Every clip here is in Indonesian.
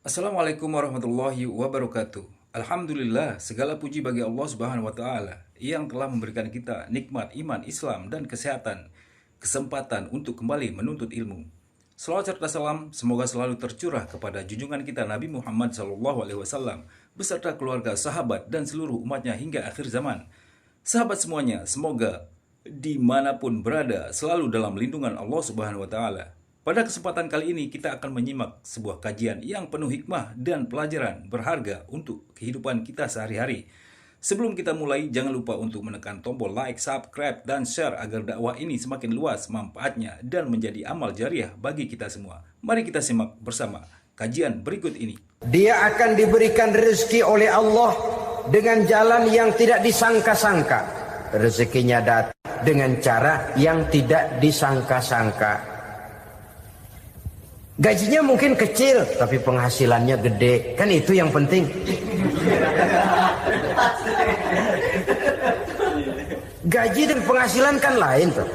Assalamualaikum warahmatullahi wabarakatuh. Alhamdulillah, segala puji bagi Allah Subhanahu wa taala yang telah memberikan kita nikmat iman, Islam dan kesehatan, kesempatan untuk kembali menuntut ilmu. Salawat serta salam semoga selalu tercurah kepada junjungan kita Nabi Muhammad SAW beserta keluarga, sahabat dan seluruh umatnya hingga akhir zaman. Sahabat semuanya, semoga dimanapun berada selalu dalam lindungan Allah Subhanahu wa taala. Pada kesempatan kali ini kita akan menyimak sebuah kajian yang penuh hikmah dan pelajaran berharga untuk kehidupan kita sehari-hari. Sebelum kita mulai, jangan lupa untuk menekan tombol like, subscribe, dan share agar dakwah ini semakin luas manfaatnya dan menjadi amal jariah bagi kita semua. Mari kita simak bersama kajian berikut ini. Dia akan diberikan rezeki oleh Allah dengan jalan yang tidak disangka-sangka. Rezekinya datang dengan cara yang tidak disangka-sangka. Gajinya mungkin kecil, tapi penghasilannya gede. Kan itu yang penting. Gaji dan penghasilan kan lain tuh.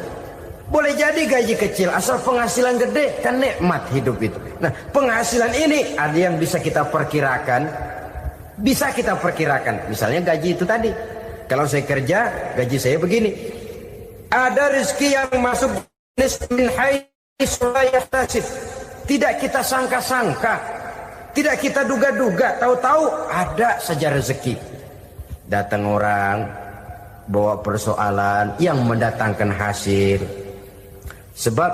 Boleh jadi gaji kecil, asal penghasilan gede, kan nikmat hidup itu. Nah, penghasilan ini ada yang bisa kita perkirakan. Bisa kita perkirakan. Misalnya gaji itu tadi. Kalau saya kerja, gaji saya begini. Ada rezeki yang masuk min haitsu la yahtasib. Tidak kita sangka-sangka, tidak kita duga-duga, tahu-tahu ada saja rezeki. Datang orang bawa persoalan yang mendatangkan hasil. Sebab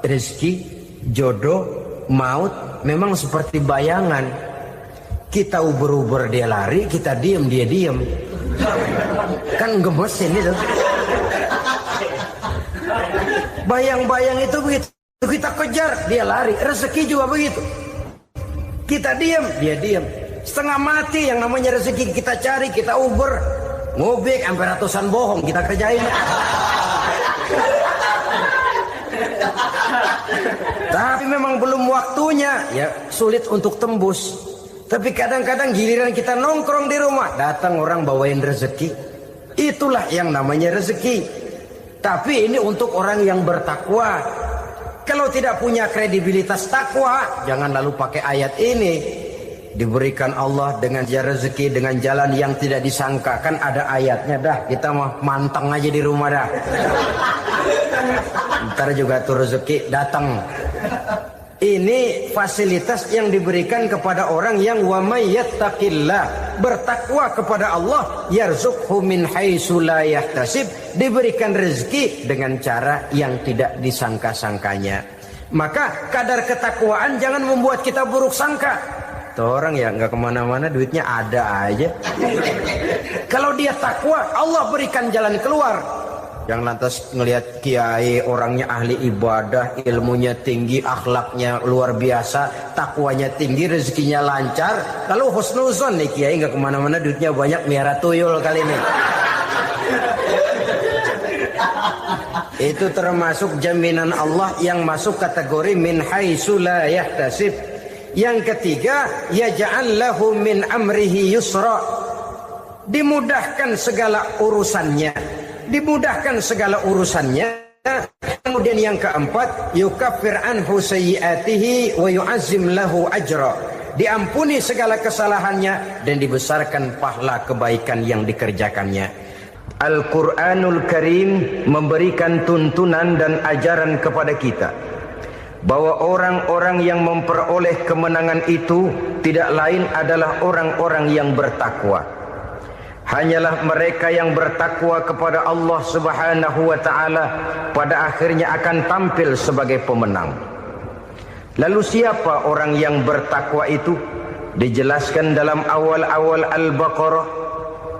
rezeki, jodoh, maut memang seperti bayangan. Kita uber-uber dia lari, kita diem dia diem. Kan gemesin itu. Bayang-bayang itu begitu. Kita kejar, dia lari. Rezeki juga begitu. Kita diam, dia diam. Setengah mati yang namanya rezeki kita cari, kita uber. Ngobek sampai ratusan bohong kita kerjain. Tapi memang belum waktunya, ya sulit untuk tembus. Tapi kadang-kadang giliran kita nongkrong di rumah, datang orang bawain rezeki. Itulah yang namanya rezeki. Tapi ini untuk orang yang bertakwa. Kalau tidak punya kredibilitas takwa, jangan lalu pakai ayat ini. Diberikan Allah dengan rezeki dengan jalan yang tidak disangka. Kan ada ayatnya dah. Kita mah manteng aja di rumah dah. Ntar juga tuh rezeki datang. Ini fasilitas yang diberikan kepada orang yang wa may yattaqillah, bertakwa kepada Allah, yarzuqhu min haitsu la yahtasib, diberikan rezeki dengan cara yang tidak disangka-sangkanya. Maka kadar ketakwaan jangan membuat kita buruk sangka. Tuh orang ya nggak kemana-mana, duitnya ada aja. Kalau dia takwa, Allah berikan jalan keluar. Yang lantas ngelihat kiai orangnya ahli ibadah, ilmunya tinggi, akhlaknya luar biasa, takwanya tinggi, rezekinya lancar. Kalau husnuzon nih kiai nggak kemana-mana, duitnya banyak, miara tuyul kali ini. Itu termasuk jaminan Allah yang masuk kategori min haitsu la yahtasib. Yang ketiga, yaj'al lahu min amrihi yusra. Dimudahkan segala urusannya. Dimudahkan segala urusannya. Kemudian yang keempat, yukaffir anhu sayyiatihi wa yu'azzim lahu ajra. Diampuni segala kesalahannya dan dibesarkan pahala kebaikan yang dikerjakannya. Al-Quranul Karim memberikan tuntunan dan ajaran kepada kita bahwa orang-orang yang memperoleh kemenangan itu tidak lain adalah orang-orang yang bertakwa. Hanyalah mereka yang bertakwa kepada Allah Subhanahu wa ta'ala pada akhirnya akan tampil sebagai pemenang. Lalu siapa orang yang bertakwa itu? Dijelaskan dalam awal-awal Al-Baqarah.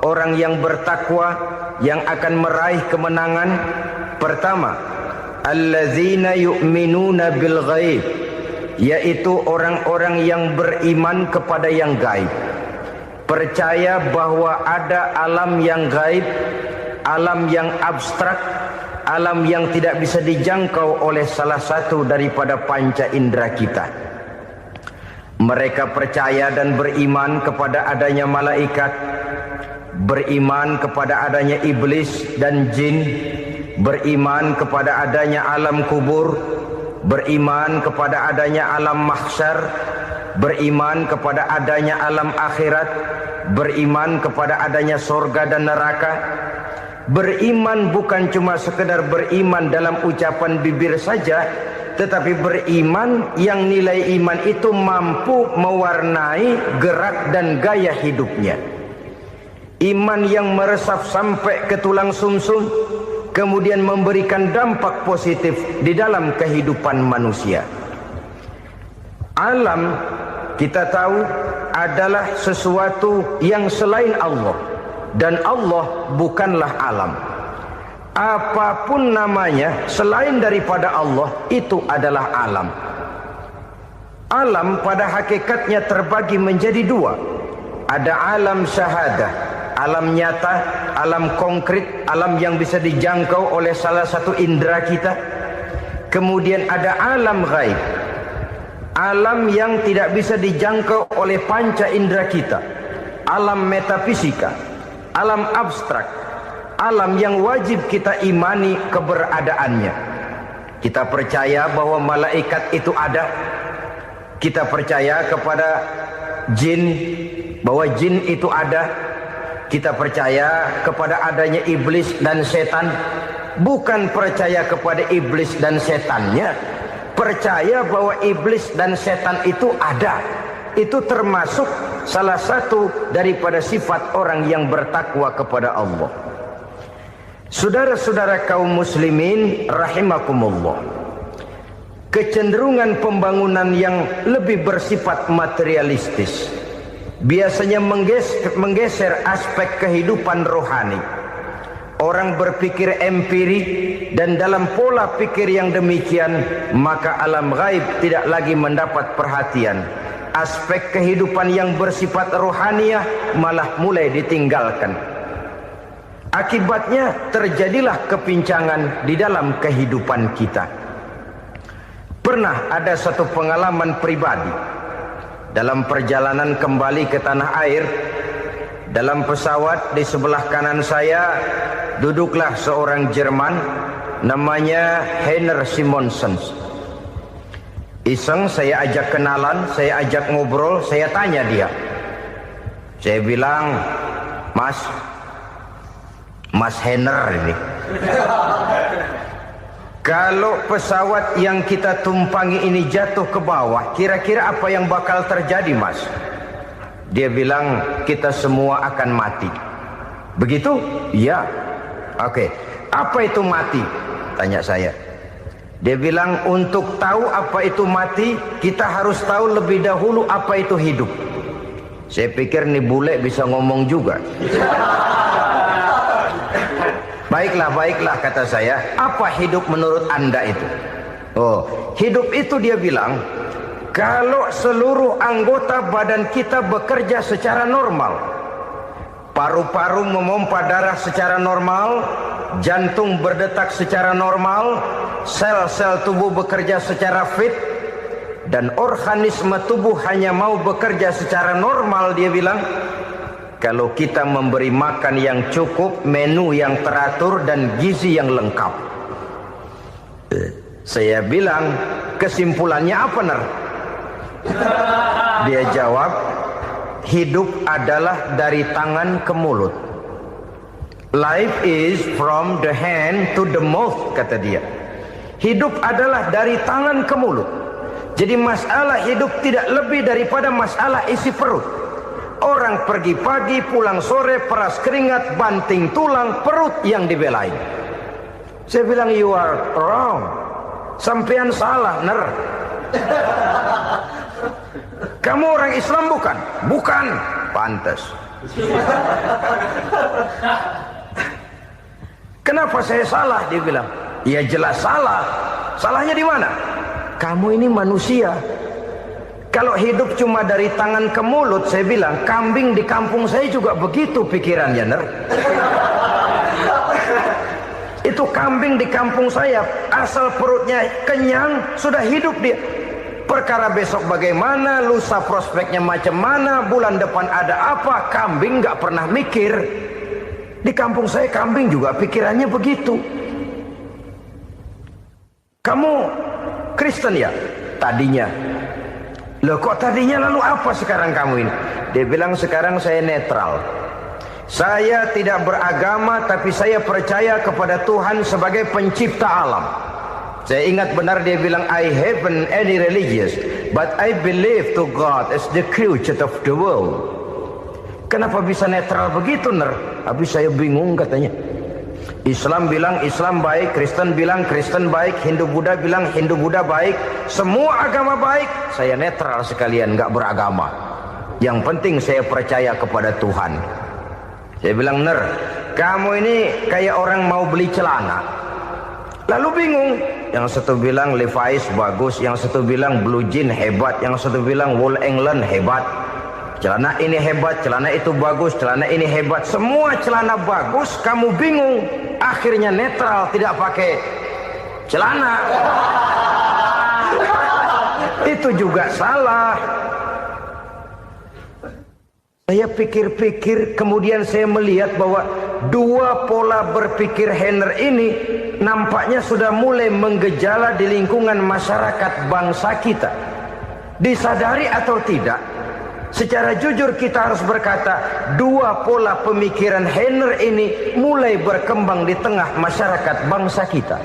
Orang yang bertakwa yang akan meraih kemenangan, pertama, allazina yu'minuna bil ghaib, yaitu orang-orang yang beriman kepada yang gaib. Percaya bahwa ada alam yang gaib, alam yang abstrak, alam yang tidak bisa dijangkau oleh salah satu daripada panca indera kita. Mereka percaya dan beriman kepada adanya malaikat, beriman kepada adanya iblis dan jin, beriman kepada adanya alam kubur, beriman kepada adanya alam mahsyar, beriman kepada adanya alam akhirat, beriman kepada adanya surga dan neraka. Beriman bukan cuma sekedar beriman dalam ucapan bibir saja, tetapi beriman yang nilai iman itu mampu mewarnai gerak dan gaya hidupnya. Iman yang meresap sampai ke tulang sumsum, kemudian memberikan dampak positif di dalam kehidupan manusia. Alam, kita tahu, adalah sesuatu yang selain Allah, dan Allah bukanlah alam. Apapun namanya selain daripada Allah, itu adalah alam. Alam pada hakikatnya terbagi menjadi dua. Ada alam syahadah, alam nyata, alam konkret, alam yang bisa dijangkau oleh salah satu indera kita. Kemudian ada alam ghaib, alam yang tidak bisa dijangkau oleh panca indera kita, alam metafisika, alam abstrak, alam yang wajib kita imani keberadaannya. Kita percaya bahwa malaikat itu ada, kita percaya kepada jin, bahwa jin itu ada, kita percaya kepada adanya iblis dan setan. Bukan percaya kepada iblis dan setannya, percaya bahwa iblis dan setan itu ada. Itu termasuk salah satu daripada sifat orang yang bertakwa kepada Allah. Saudara-saudara kaum muslimin rahimakumullah, kecenderungan pembangunan yang lebih bersifat materialistis biasanya menggeser aspek kehidupan rohani. Orang berpikir empiri, dan dalam pola pikir yang demikian maka alam gaib tidak lagi mendapat perhatian. Aspek kehidupan yang bersifat rohaniah malah mulai ditinggalkan. Akibatnya terjadilah kepincangan di dalam kehidupan kita. Pernah ada satu pengalaman pribadi dalam perjalanan kembali ke tanah air. Dalam pesawat di sebelah kanan saya duduklah seorang Jerman namanya Heiner Simonsen. Iseng saya ajak kenalan, saya ajak ngobrol, saya tanya dia. Saya bilang, Mas Heiner ini, kalau pesawat yang kita tumpangi ini jatuh ke bawah, kira-kira apa yang bakal terjadi, Mas? Dia bilang, kita semua akan mati. Begitu? Iya. Oke. Apa itu mati? Tanya saya. Dia bilang, untuk tahu apa itu mati, kita harus tahu lebih dahulu apa itu hidup. Saya pikir nih bule bisa ngomong juga. Baiklah, kata saya. Apa hidup menurut Anda itu? Oh, hidup itu dia bilang, kalau seluruh anggota badan kita bekerja secara normal, paru-paru memompa darah secara normal, jantung berdetak secara normal, sel-sel tubuh bekerja secara fit, dan organisme tubuh hanya mau bekerja secara normal, dia bilang, kalau kita memberi makan yang cukup, menu yang teratur, dan gizi yang lengkap. Saya bilang, kesimpulannya apa, Ner? Dia jawab, hidup adalah dari tangan ke mulut. Life is from the hand to the mouth, kata dia. Hidup adalah dari tangan ke mulut. Jadi masalah hidup tidak lebih daripada masalah isi perut. Orang pergi pagi, pulang sore, peras keringat, banting tulang, perut yang dibelain. Saya bilang, you are wrong. Sampean salah, Ner. Kamu orang Islam bukan? Bukan. Pantas. Kenapa saya salah? Dia bilang. Ya jelas salah. Salahnya di mana? Kamu ini manusia. Kalau hidup cuma dari tangan ke mulut, saya bilang, kambing di kampung saya juga begitu pikirannya, Ner. Itu kambing di kampung saya, asal perutnya kenyang, sudah hidup dia. Perkara besok bagaimana, lusa prospeknya macam mana, bulan depan ada apa, kambing nggak pernah mikir. Di kampung saya kambing juga pikirannya begitu. Kamu Kristen ya? Tadinya. Loh kok tadinya lalu apa sekarang kamu ini? Dia bilang sekarang saya netral. Saya tidak beragama tapi saya percaya kepada Tuhan sebagai pencipta alam. Saya ingat benar dia bilang I haven't any religious but I believe to God as the creator of the world. Kenapa bisa netral begitu Ner? Habis saya bingung katanya. Islam bilang Islam baik, Kristen bilang Kristen baik, Hindu Buddha bilang Hindu Buddha baik, semua agama baik. Saya netral sekalian, nggak beragama. Yang penting saya percaya kepada Tuhan. Saya bilang, Ner, kamu ini kayak orang mau beli celana. Lalu bingung. Yang satu bilang Levi's bagus, yang satu bilang Blue Jean hebat, yang satu bilang Wool England hebat. Celana ini hebat, celana itu bagus, celana ini hebat. Semua celana bagus, kamu bingung. Akhirnya netral, tidak pakai celana. Itu juga salah. Saya pikir-pikir, kemudian saya melihat bahwa dua pola berpikir Henner ini nampaknya sudah mulai menggejala di lingkungan masyarakat bangsa kita. Disadari atau tidak, secara jujur kita harus berkata, dua pola pemikiran Henner ini mulai berkembang di tengah masyarakat bangsa kita.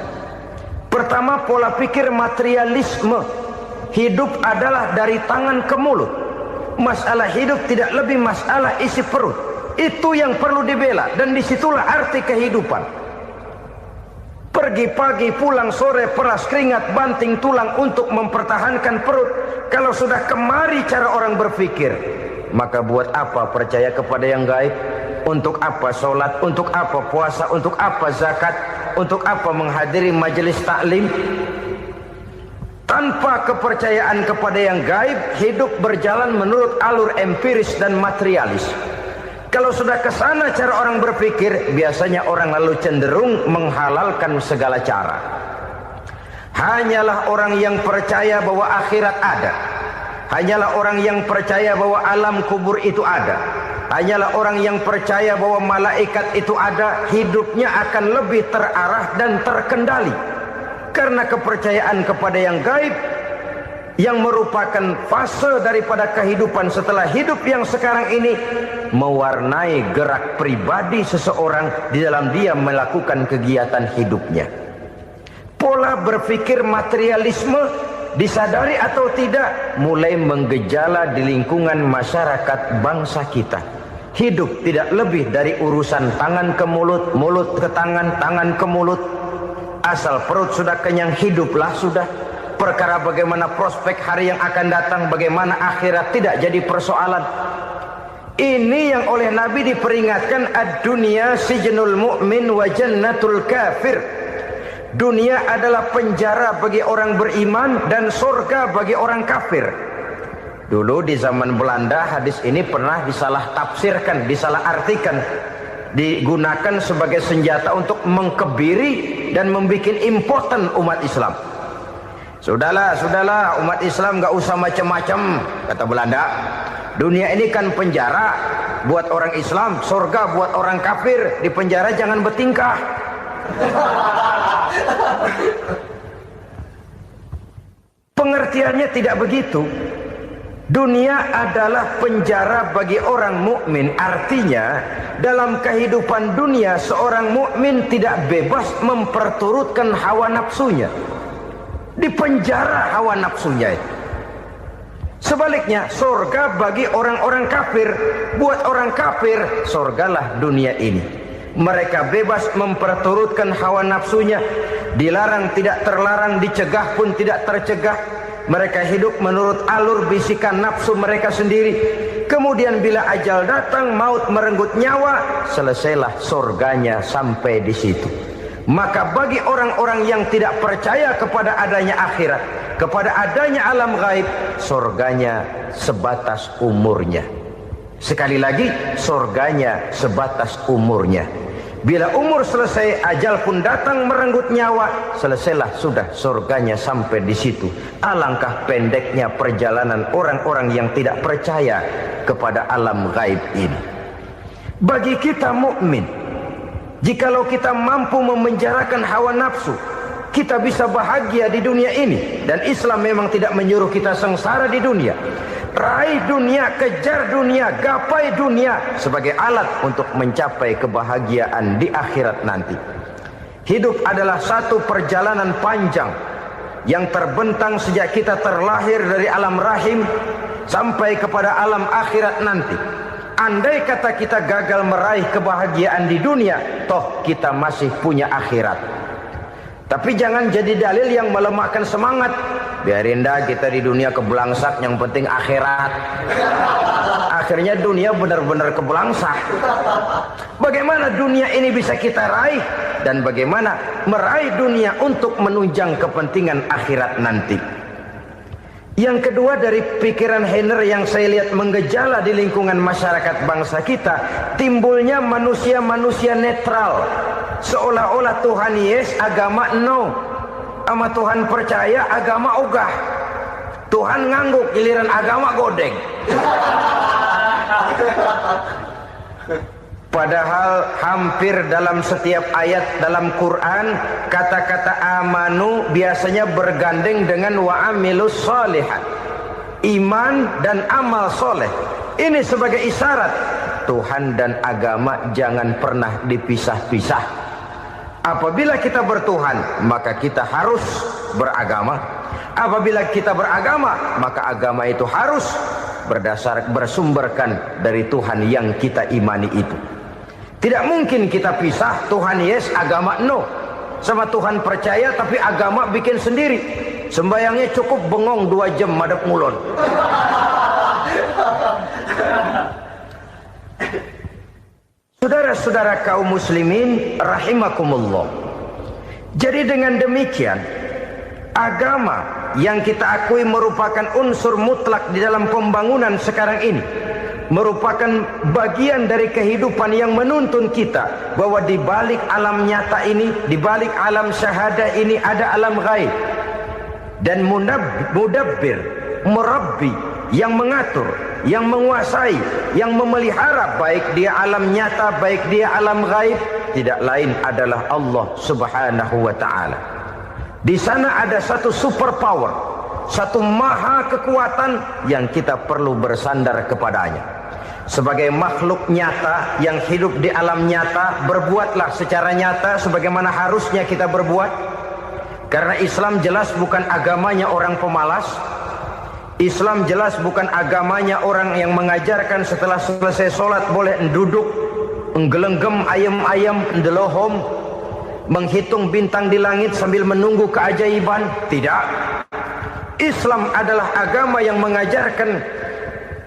Pertama, pola pikir materialisme. Hidup adalah dari tangan ke mulut. Masalah hidup tidak lebih masalah isi perut. Itu yang perlu dibela, dan disitulah arti kehidupan. Pergi pagi, pulang sore, peras keringat, banting tulang untuk mempertahankan perut. Kalau sudah kemari cara orang berpikir, maka buat apa percaya kepada yang gaib? Untuk apa sholat? Untuk apa puasa? Untuk apa zakat? Untuk apa menghadiri majelis taklim? Tanpa kepercayaan kepada yang gaib, hidup berjalan menurut alur empiris dan materialis. Kalau sudah ke sana cara orang berpikir, biasanya orang lalu cenderung menghalalkan segala cara. Hanyalah orang yang percaya bahwa akhirat ada. Hanyalah orang yang percaya bahwa alam kubur itu ada. Hanyalah orang yang percaya bahwa malaikat itu ada, hidupnya akan lebih terarah dan terkendali. Karena kepercayaan kepada yang gaib, yang merupakan fase daripada kehidupan setelah hidup yang sekarang ini, mewarnai gerak pribadi seseorang di dalam dia melakukan kegiatan hidupnya. Pola berpikir materialisme, disadari atau tidak, mulai menggejala di lingkungan masyarakat bangsa kita. Hidup tidak lebih dari urusan tangan ke mulut, mulut ke tangan, tangan ke mulut. Asal perut sudah kenyang, hiduplah sudah. Perkara bagaimana prospek hari yang akan datang, bagaimana akhirat, tidak jadi persoalan. Ini yang oleh Nabi diperingatkan, ad-dunya sijnul mu'min wa jannatul kafir. Dunia adalah penjara bagi orang beriman dan surga bagi orang kafir. Dulu di zaman Belanda hadis ini pernah disalah tafsirkan, disalah artikan, digunakan sebagai senjata untuk mengkebiri dan membuat impoten umat Islam. Sudahlah umat Islam gak usah macam-macam, kata Belanda. Dunia ini kan penjara buat orang Islam, surga buat orang kafir. Di penjara jangan bertingkah. Pengertiannya tidak begitu. Dunia adalah penjara bagi orang mukmin. Artinya dalam kehidupan dunia seorang mukmin tidak bebas memperturutkan hawa nafsunya. Di penjara hawa nafsunya itu. Sebaliknya surga bagi orang-orang kafir. Buat orang kafir, surgalah dunia ini. Mereka bebas memperturutkan hawa nafsunya. Dilarang tidak terlarang, dicegah pun tidak tercegah. Mereka hidup menurut alur bisikan nafsu mereka sendiri. Kemudian bila ajal datang, maut merenggut nyawa, selesailah surganya sampai di situ. Maka bagi orang-orang yang tidak percaya kepada adanya akhirat, kepada adanya alam gaib, surganya sebatas umurnya. Sekali lagi, surganya sebatas umurnya. Bila umur selesai, ajal pun datang merenggut nyawa, selesailah sudah surganya sampai di situ. Alangkah pendeknya perjalanan orang-orang yang tidak percaya kepada alam gaib ini. Bagi kita mukmin, jikalau kita mampu memenjarakan hawa nafsu, kita bisa bahagia di dunia ini. Dan Islam memang tidak menyuruh kita sengsara di dunia. Raih dunia, kejar dunia, gapai dunia sebagai alat untuk mencapai kebahagiaan di akhirat nanti. Hidup adalah satu perjalanan panjang yang terbentang sejak kita terlahir dari alam rahim sampai kepada alam akhirat nanti. Andai kata kita gagal meraih kebahagiaan di dunia, toh kita masih punya akhirat. Tapi jangan jadi dalil yang melemahkan semangat. Biarin dah kita di dunia kebelangsak, yang penting akhirat. Akhirnya dunia benar-benar kebelangsak. Bagaimana dunia ini bisa kita raih, dan bagaimana meraih dunia untuk menunjang kepentingan akhirat nanti. Yang kedua, dari pikiran Heiner yang saya lihat menggejala di lingkungan masyarakat bangsa kita, timbulnya manusia-manusia netral. Seolah-olah Tuhan yes, agama no. Sama Tuhan percaya, agama ogah. Tuhan ngangguk, giliran agama godeng. Padahal hampir dalam setiap ayat dalam Quran, kata-kata amanu biasanya bergandeng dengan wa amilus sholihat. Iman dan amal soleh. Ini sebagai isyarat Tuhan dan agama jangan pernah dipisah-pisah. Apabila kita bertuhan, maka kita harus beragama. Apabila kita beragama, maka agama itu harus bersumberkan dari Tuhan yang kita imani itu. Tidak mungkin kita pisah, Tuhan yes, agama no. Sama Tuhan percaya tapi agama bikin sendiri. Sembayangnya cukup bengong 2 jam madep ngulon. Saudara-saudara kaum muslimin rahimakumullah. Jadi dengan demikian, agama yang kita akui merupakan unsur mutlak di dalam pembangunan sekarang ini, merupakan bagian dari kehidupan yang menuntun kita bahwa di balik alam nyata ini, di balik alam syahadah ini ada alam ghaib. Dan mudabbir, murabbi, yang mengatur, yang menguasai, yang memelihara baik dia alam nyata, baik dia alam ghaib, tidak lain adalah Allah Subhanahu wa ta'ala. Di sana ada satu super power, satu maha kekuatan yang kita perlu bersandar kepadanya. Sebagai makhluk nyata yang hidup di alam nyata, berbuatlah secara nyata sebagaimana harusnya kita berbuat. Karena Islam jelas bukan agamanya orang pemalas. Islam jelas bukan agamanya orang yang mengajarkan setelah selesai sholat boleh duduk, nggelenggem ayam-ayam, ndelohom, menghitung bintang di langit sambil menunggu keajaiban. Tidak. Islam adalah agama yang mengajarkan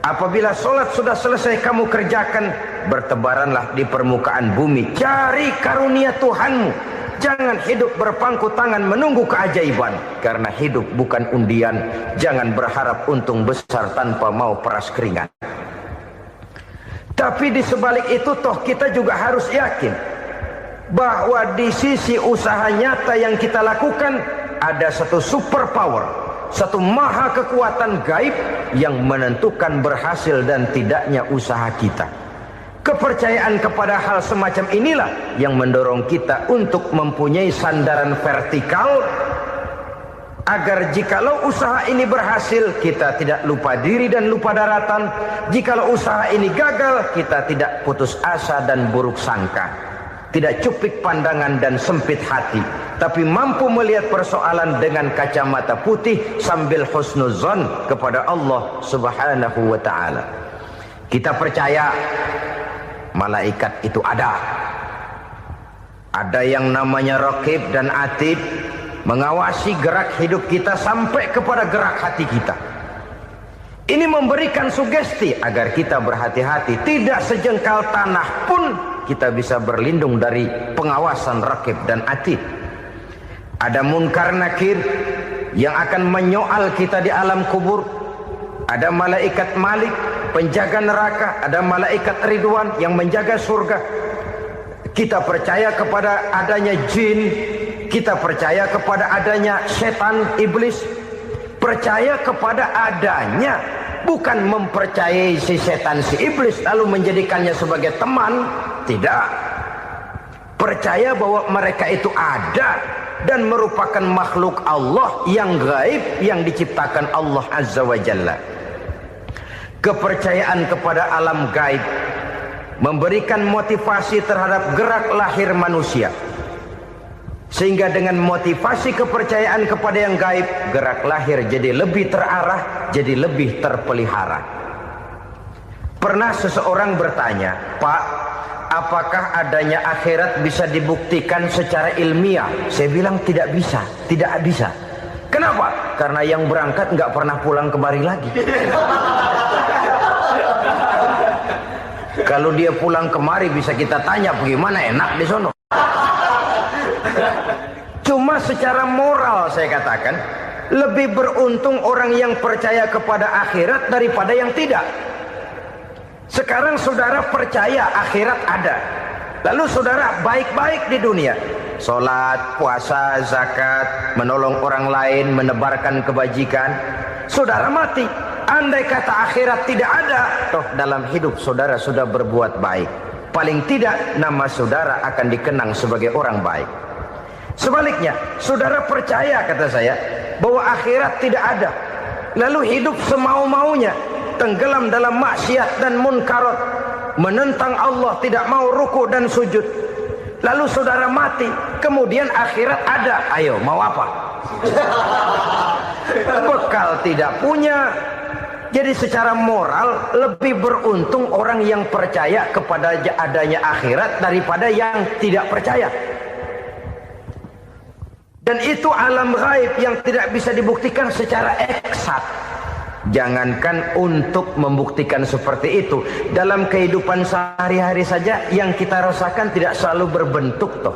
apabila sholat sudah selesai kamu kerjakan, bertebaranlah di permukaan bumi, cari karunia Tuhanmu. Jangan hidup berpangku tangan menunggu keajaiban. Karena hidup bukan undian. Jangan berharap untung besar tanpa mau peras keringat. Tapi di sebalik itu toh kita juga harus yakin bahwa di sisi usaha nyata yang kita lakukan ada satu super power, satu maha kekuatan gaib yang menentukan berhasil dan tidaknya usaha kita. Kepercayaan kepada hal semacam inilah yang mendorong kita untuk mempunyai sandaran vertikal, agar jikalau usaha ini berhasil, kita tidak lupa diri dan lupa daratan. Jikalau usaha ini gagal, kita tidak putus asa dan buruk sangka, tidak cupik pandangan dan sempit hati, tapi mampu melihat persoalan dengan kacamata putih sambil husnuzon kepada Allah Subhanahu wa ta'ala. Kita percaya malaikat itu ada. Ada yang namanya raqib dan atid, mengawasi gerak hidup kita sampai kepada gerak hati kita. Ini memberikan sugesti agar kita berhati-hati. Tidak sejengkal tanah pun kita bisa berlindung dari pengawasan raqib dan atid. Ada munkar nakir yang akan menyoal kita di alam kubur. Ada malaikat Malik, penjaga neraka. Ada malaikat Ridwan yang menjaga surga. Kita percaya kepada adanya jin. Kita percaya kepada adanya setan, iblis. Percaya kepada adanya, bukan mempercayai si setan, si iblis lalu menjadikannya sebagai teman. Tidak. Percaya bahwa mereka itu ada dan merupakan makhluk Allah yang gaib yang diciptakan Allah Azza wa Jalla. Kepercayaan kepada alam gaib memberikan motivasi terhadap gerak lahir manusia, sehingga dengan motivasi kepercayaan kepada yang gaib, gerak lahir jadi lebih terarah, jadi lebih terpelihara. Pernah seseorang bertanya, "Pak, apakah adanya akhirat bisa dibuktikan secara ilmiah?" Saya bilang tidak bisa, tidak bisa. Kenapa? Karena yang berangkat nggak pernah pulang kemari lagi. Kalau dia pulang kemari bisa kita tanya bagaimana enak di sono. Cuma secara moral saya katakan, lebih beruntung orang yang percaya kepada akhirat daripada yang tidak. Sekarang saudara percaya akhirat ada, lalu saudara baik-baik di dunia, sholat, puasa, zakat, menolong orang lain, menebarkan kebajikan. Saudara mati, andai kata akhirat tidak ada, toh dalam hidup saudara sudah berbuat baik, paling tidak nama saudara akan dikenang sebagai orang baik. Sebaliknya, saudara percaya, kata saya, bahwa akhirat tidak ada, lalu hidup semau-maunya, tenggelam dalam maksiat dan munkarat, menentang Allah, tidak mau ruku dan sujud. Lalu saudara mati, kemudian akhirat ada, ayo mau apa? Bekal tidak punya. Jadi secara moral lebih beruntung orang yang percaya kepada adanya akhirat daripada yang tidak percaya. Dan itu alam gaib yang tidak bisa dibuktikan secara eksakt. Jangankan untuk membuktikan seperti itu, dalam kehidupan sehari-hari saja yang kita rasakan tidak selalu berbentuk toh.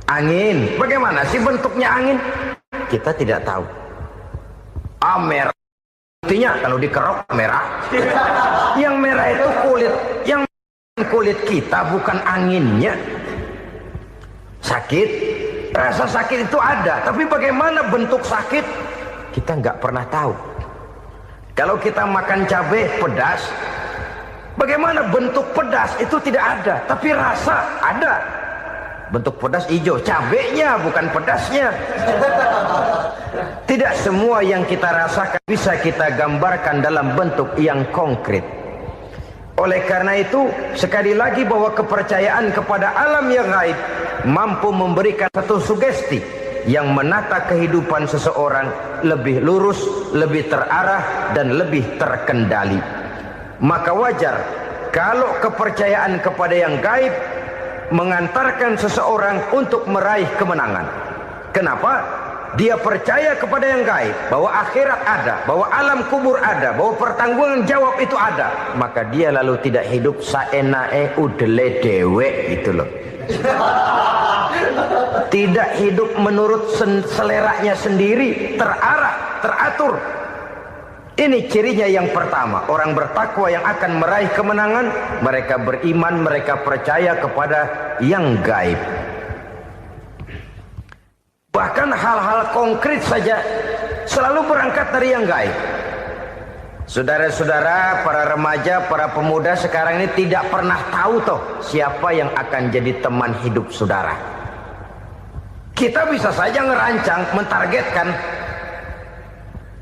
Angin, bagaimana sih bentuknya angin? Kita tidak tahu. Merah, buktinya kalau dikerok merah. Yang merah itu kulit, yang kulit kita bukan anginnya. Sakit, rasa sakit itu ada, tapi bagaimana bentuk sakit? Kita nggak pernah tahu. Kalau kita makan cabai pedas, bagaimana bentuk pedas itu tidak ada, tapi rasa ada. Bentuk pedas hijau, cabainya bukan pedasnya. Tidak semua yang kita rasakan bisa kita gambarkan dalam bentuk yang konkret. Oleh karena itu, sekali lagi bahwa kepercayaan kepada alam yang gaib mampu memberikan satu sugesti yang menata kehidupan seseorang lebih lurus, lebih terarah, dan lebih terkendali. Maka wajar kalau kepercayaan kepada yang gaib mengantarkan seseorang untuk meraih kemenangan. Kenapa? Dia percaya kepada yang gaib, bahwa akhirat ada, bahwa alam kubur ada, bahwa pertanggungan jawab itu ada. Maka dia lalu tidak hidup saenae udele dewe gitu loh. Tidak hidup menurut seleranya sendiri, terarah, teratur. Ini cirinya yang pertama, orang bertakwa yang akan meraih kemenangan, mereka beriman, mereka percaya kepada yang gaib. Bahkan hal-hal konkret saja selalu berangkat dari yang gaib. Saudara-saudara, para remaja, para pemuda sekarang ini tidak pernah tahu toh siapa yang akan jadi teman hidup saudara. Kita bisa saja ngerancang, mentargetkan,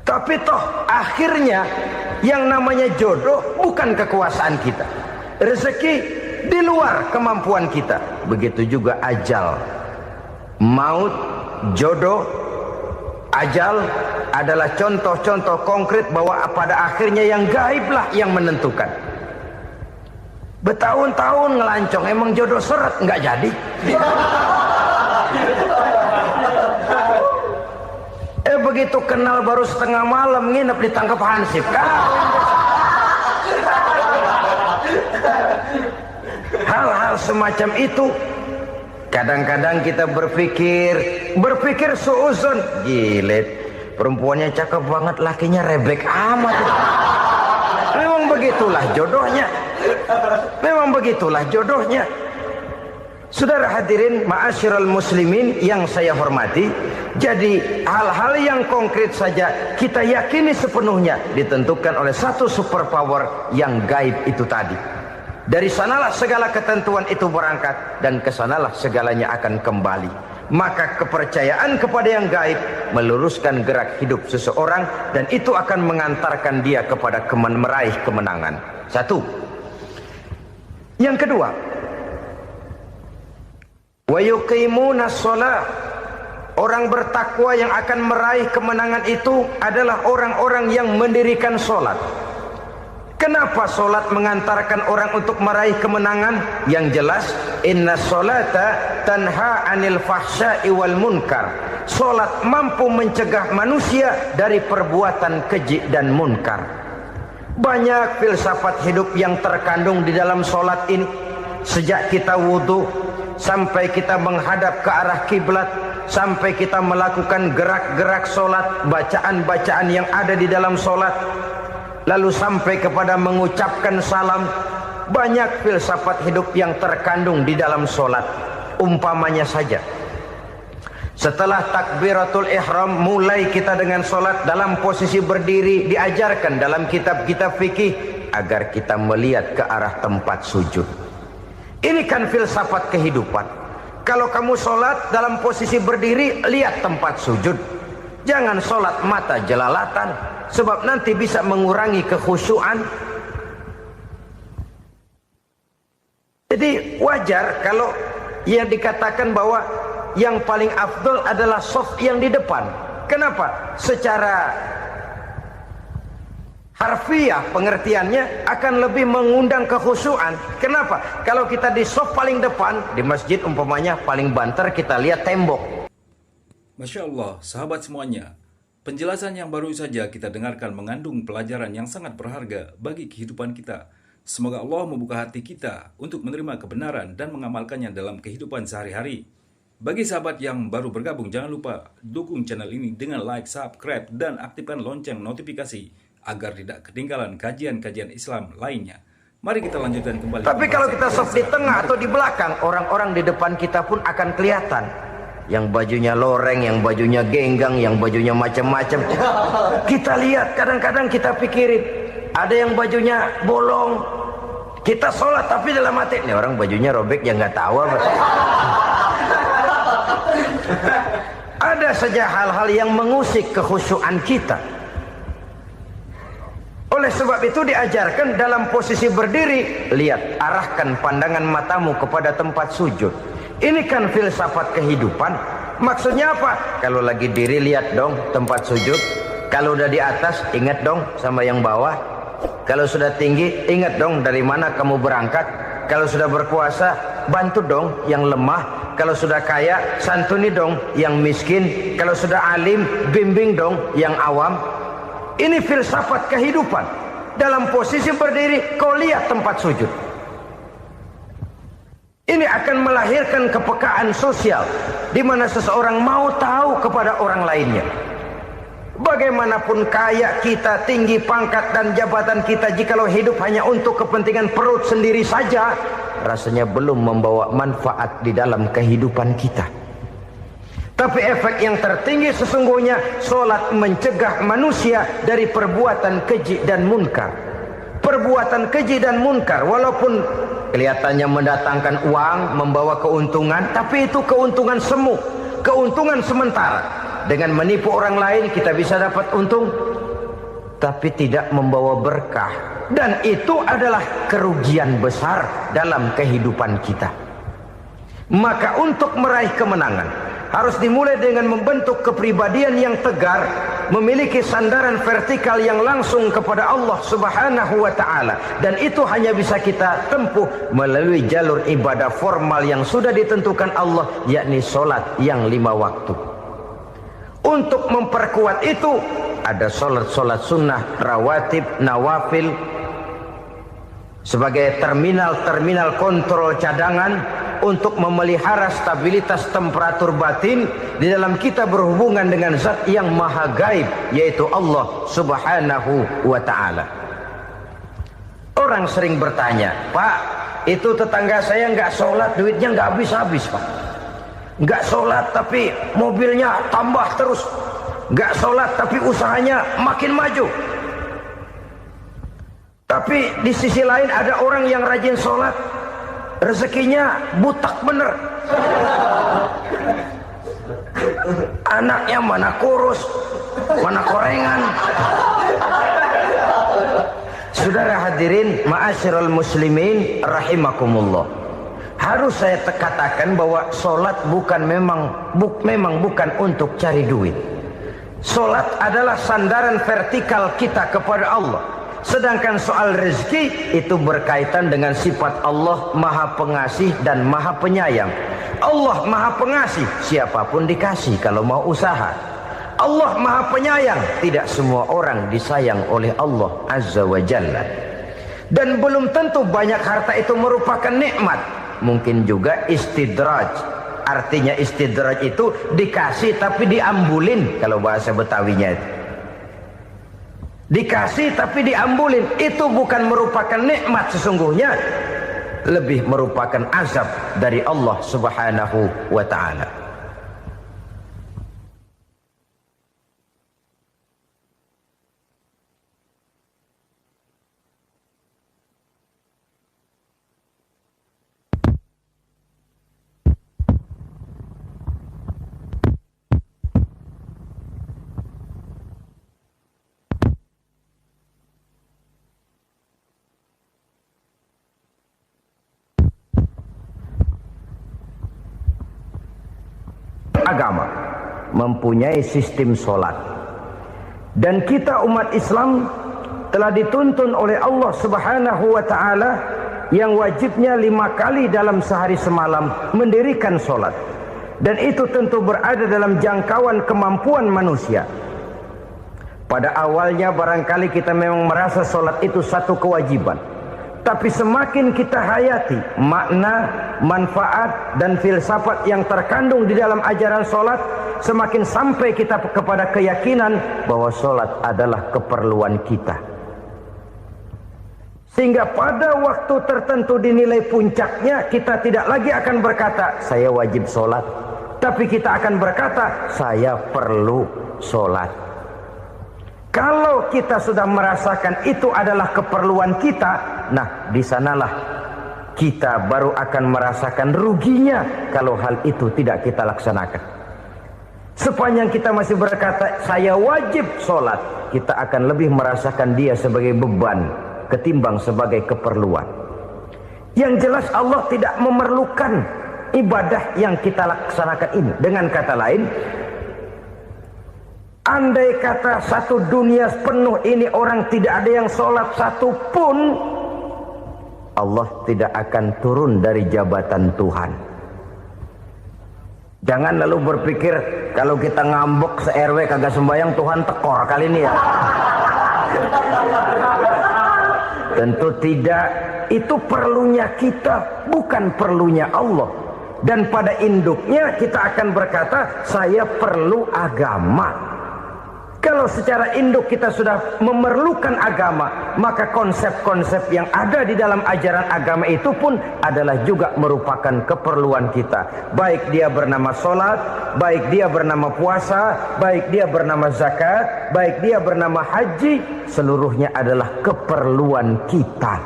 tapi toh akhirnya yang namanya jodoh bukan kekuasaan kita. Rezeki di luar kemampuan kita. Begitu juga ajal. Maut, jodoh, ajal adalah contoh-contoh konkret bahwa pada akhirnya yang gaiblah yang menentukan. Bertahun-tahun ngelancong, emang jodoh seret, nggak jadi. Begitu kenal baru setengah malam nginep ditangkap hansip kan. Hal-hal semacam itu kadang-kadang kita berpikir suuzon, gilet, perempuannya cakep banget, lakinya rebek amat. Memang begitulah jodohnya. Memang begitulah jodohnya. Saudara hadirin ma'asyiral muslimin yang saya hormati, jadi hal-hal yang konkret saja kita yakini sepenuhnya ditentukan oleh satu superpower yang gaib itu tadi. Dari sanalah segala ketentuan itu berangkat dan kesanalah segalanya akan kembali. Maka kepercayaan kepada yang gaib meluruskan gerak hidup seseorang, dan itu akan mengantarkan dia kepada meraih kemenangan. Satu. Yang kedua, wa yuqimuna shalah. Orang bertakwa yang akan meraih kemenangan itu adalah orang-orang yang mendirikan sholat. Kenapa sholat mengantarkan orang untuk meraih kemenangan? Yang jelas, inna sholata tanha anil fahsya'i wal munkar. Sholat mampu mencegah manusia dari perbuatan keji dan munkar. Banyak filsafat hidup yang terkandung di dalam sholat ini. Sejak kita wudhu sampai kita menghadap ke arah kiblat, sampai kita melakukan gerak-gerak sholat, bacaan-bacaan yang ada di dalam sholat, lalu sampai kepada mengucapkan salam. Banyak filsafat hidup yang terkandung di dalam sholat. Umpamanya saja, setelah takbiratul ihram, mulai kita dengan sholat dalam posisi berdiri. Diajarkan dalam kitab-kitab fikih agar kita melihat ke arah tempat sujud. Ini kan filsafat kehidupan. Kalau kamu sholat dalam posisi berdiri, lihat tempat sujud. Jangan sholat mata jelalatan, sebab nanti bisa mengurangi kekhusyuan. Jadi wajar kalau ia dikatakan bahwa yang paling afdol adalah shaf yang di depan. Kenapa? Secara harfiah pengertiannya akan lebih mengundang kekhusyuan. Kenapa? Kalau kita di shaf paling depan di masjid umpamanya paling banter, kita lihat tembok. Masya Allah, sahabat semuanya. Penjelasan yang baru saja kita dengarkan mengandung pelajaran yang sangat berharga bagi kehidupan kita. Semoga Allah membuka hati kita untuk menerima kebenaran dan mengamalkannya dalam kehidupan sehari-hari. Bagi sahabat yang baru bergabung, jangan lupa dukung channel ini dengan like, subscribe, dan aktifkan lonceng notifikasi agar tidak ketinggalan kajian-kajian Islam lainnya. Mari kita lanjutkan kembali. Tapi kalau kita shaf di tengah atau di belakang, orang-orang di depan kita pun akan kelihatan. Yang bajunya loreng, yang bajunya genggang, yang bajunya macam-macam. Kita lihat, kadang-kadang kita pikirin, ada yang bajunya bolong. Kita sholat tapi dalam hati, ini orang bajunya robek, yang nggak tahu apa. Ada saja hal-hal yang mengusik kekhusyuan kita. Oleh sebab itu diajarkan dalam posisi berdiri, lihat, arahkan pandangan matamu kepada tempat sujud. Ini kan filsafat kehidupan. Maksudnya apa? Kalau lagi diri, lihat dong tempat sujud. Kalau udah di atas, ingat dong sama yang bawah. Kalau sudah tinggi, ingat dong dari mana kamu berangkat. Kalau sudah berkuasa, bantu dong yang lemah. Kalau sudah kaya, santuni dong yang miskin. Kalau sudah alim, bimbing dong yang awam. Ini filsafat kehidupan. Dalam posisi berdiri, kau lihat tempat sujud. Ini akan melahirkan kepekaan sosial, di mana seseorang mau tahu kepada orang lainnya. Bagaimanapun kaya kita, tinggi pangkat dan jabatan kita, jikalau hidup hanya untuk kepentingan perut sendiri saja, rasanya belum membawa manfaat di dalam kehidupan kita. Tapi efek yang tertinggi sesungguhnya, sholat mencegah manusia dari perbuatan keji dan munkar. Perbuatan keji dan munkar, walaupun kelihatannya mendatangkan uang, membawa keuntungan, tapi itu keuntungan semu, keuntungan sementara. Dengan menipu orang lain kita bisa dapat untung, tapi tidak membawa berkah. Dan itu adalah kerugian besar dalam kehidupan kita. Maka untuk meraih kemenangan, harus dimulai dengan membentuk kepribadian yang tegar, memiliki sandaran vertikal yang langsung kepada Allah Subhanahu wa ta'ala. Dan itu hanya bisa kita tempuh melalui jalur ibadah formal yang sudah ditentukan Allah, yakni sholat yang 5 waktu. Untuk memperkuat itu, ada sholat-sholat sunnah, rawatib, nawafil, sebagai terminal-terminal kontrol cadangan untuk memelihara stabilitas temperatur batin di dalam kita berhubungan dengan zat yang maha gaib, yaitu Allah Subhanahu wa ta'ala. Orang sering bertanya, Pak, itu tetangga saya nggak sholat, duitnya nggak habis-habis, Pak. Nggak sholat tapi mobilnya tambah terus. Nggak sholat tapi usahanya makin maju. Tapi di sisi lain ada orang yang rajin sholat, rezekinya butak bener. Anaknya mana kurus, mana korengan. Saudara hadirin ma'asyiral muslimin rahimakumullah. Harus saya katakan bahwa solat memang bukan untuk cari duit. Solat adalah sandaran vertikal kita kepada Allah. Sedangkan soal rezeki itu berkaitan dengan sifat Allah Maha Pengasih dan Maha Penyayang. Allah Maha Pengasih, siapapun dikasih kalau mau usaha. Allah Maha Penyayang, tidak semua orang disayang oleh Allah Azza wa Jalla. Dan belum tentu banyak harta itu merupakan nikmat. Mungkin juga istidraj. Artinya istidraj itu dikasih tapi diambulin, kalau bahasa Betawinya itu. Dikasih tapi diambulin, itu bukan merupakan nikmat sesungguhnya, lebih merupakan azab dari Allah Subhanahu wa ta'ala. Agama mempunyai sistem solat, dan kita umat Islam telah dituntun oleh Allah Subhanahu wa ta'ala yang wajibnya 5 kali dalam sehari semalam mendirikan solat, dan itu tentu berada dalam jangkauan kemampuan manusia. Pada awalnya barangkali kita memang merasa solat itu satu kewajiban, tapi semakin kita hayati makna, manfaat dan filsafat yang terkandung di dalam ajaran solat, semakin sampai kita kepada keyakinan bahwa solat adalah keperluan kita. Sehingga pada waktu tertentu dinilai puncaknya, kita tidak lagi akan berkata saya wajib solat, tapi kita akan berkata saya perlu solat. Kalau kita sudah merasakan itu adalah keperluan kita, nah di sanalah kita baru akan merasakan ruginya kalau hal itu tidak kita laksanakan. Sepanjang kita masih berkata saya wajib sholat, kita akan lebih merasakan dia sebagai beban ketimbang sebagai keperluan. Yang jelas Allah tidak memerlukan ibadah yang kita laksanakan ini. Dengan kata lain, andai kata satu dunia penuh ini orang tidak ada yang sholat satu pun, Allah tidak akan turun dari jabatan Tuhan. Jangan lalu berpikir kalau kita ngambek se-RW kagak sembahyang Tuhan tekor kali ini ya. Tentu tidak. Itu perlunya kita, bukan perlunya Allah. Dan pada induknya kita akan berkata saya perlu agama. Kalau secara induk kita sudah memerlukan agama, maka konsep-konsep yang ada di dalam ajaran agama itu pun adalah juga merupakan keperluan kita. Baik dia bernama sholat, baik dia bernama puasa, baik dia bernama zakat, baik dia bernama haji, seluruhnya adalah keperluan kita.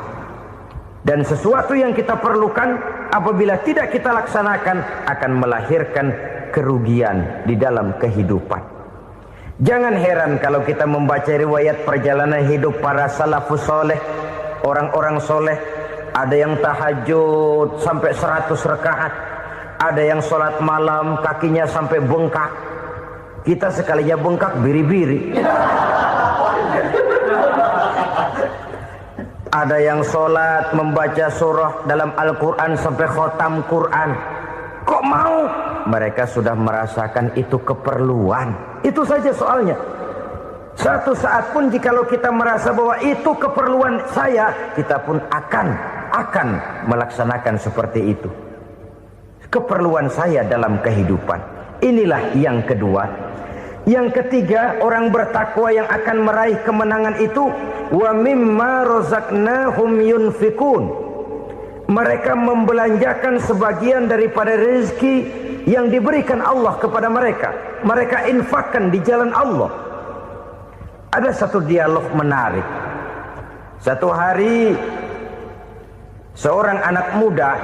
Dan sesuatu yang kita perlukan apabila tidak kita laksanakan akan melahirkan kerugian di dalam kehidupan. Jangan heran kalau kita membaca riwayat perjalanan hidup para salafus soleh, orang-orang soleh. Ada yang tahajud sampai 100 rakaat, ada yang sholat malam kakinya sampai bengkak. Kita sekalinya bengkak biri-biri. Ada yang sholat membaca surah dalam Al-Quran sampai khotam Quran. Kok mau? Mereka sudah merasakan itu keperluan. Itu saja soalnya. Satu saat pun jikalau kita merasa bahwa itu keperluan saya, kita pun akan melaksanakan seperti itu. Keperluan saya dalam kehidupan. Inilah yang kedua. Yang ketiga, orang bertakwa yang akan meraih kemenangan itu, wa mimma razaqnahum yunfikun. Mereka membelanjakan sebagian daripada rezeki yang diberikan Allah kepada mereka. Mereka infakkan di jalan Allah. Ada satu dialog menarik. Satu hari seorang anak muda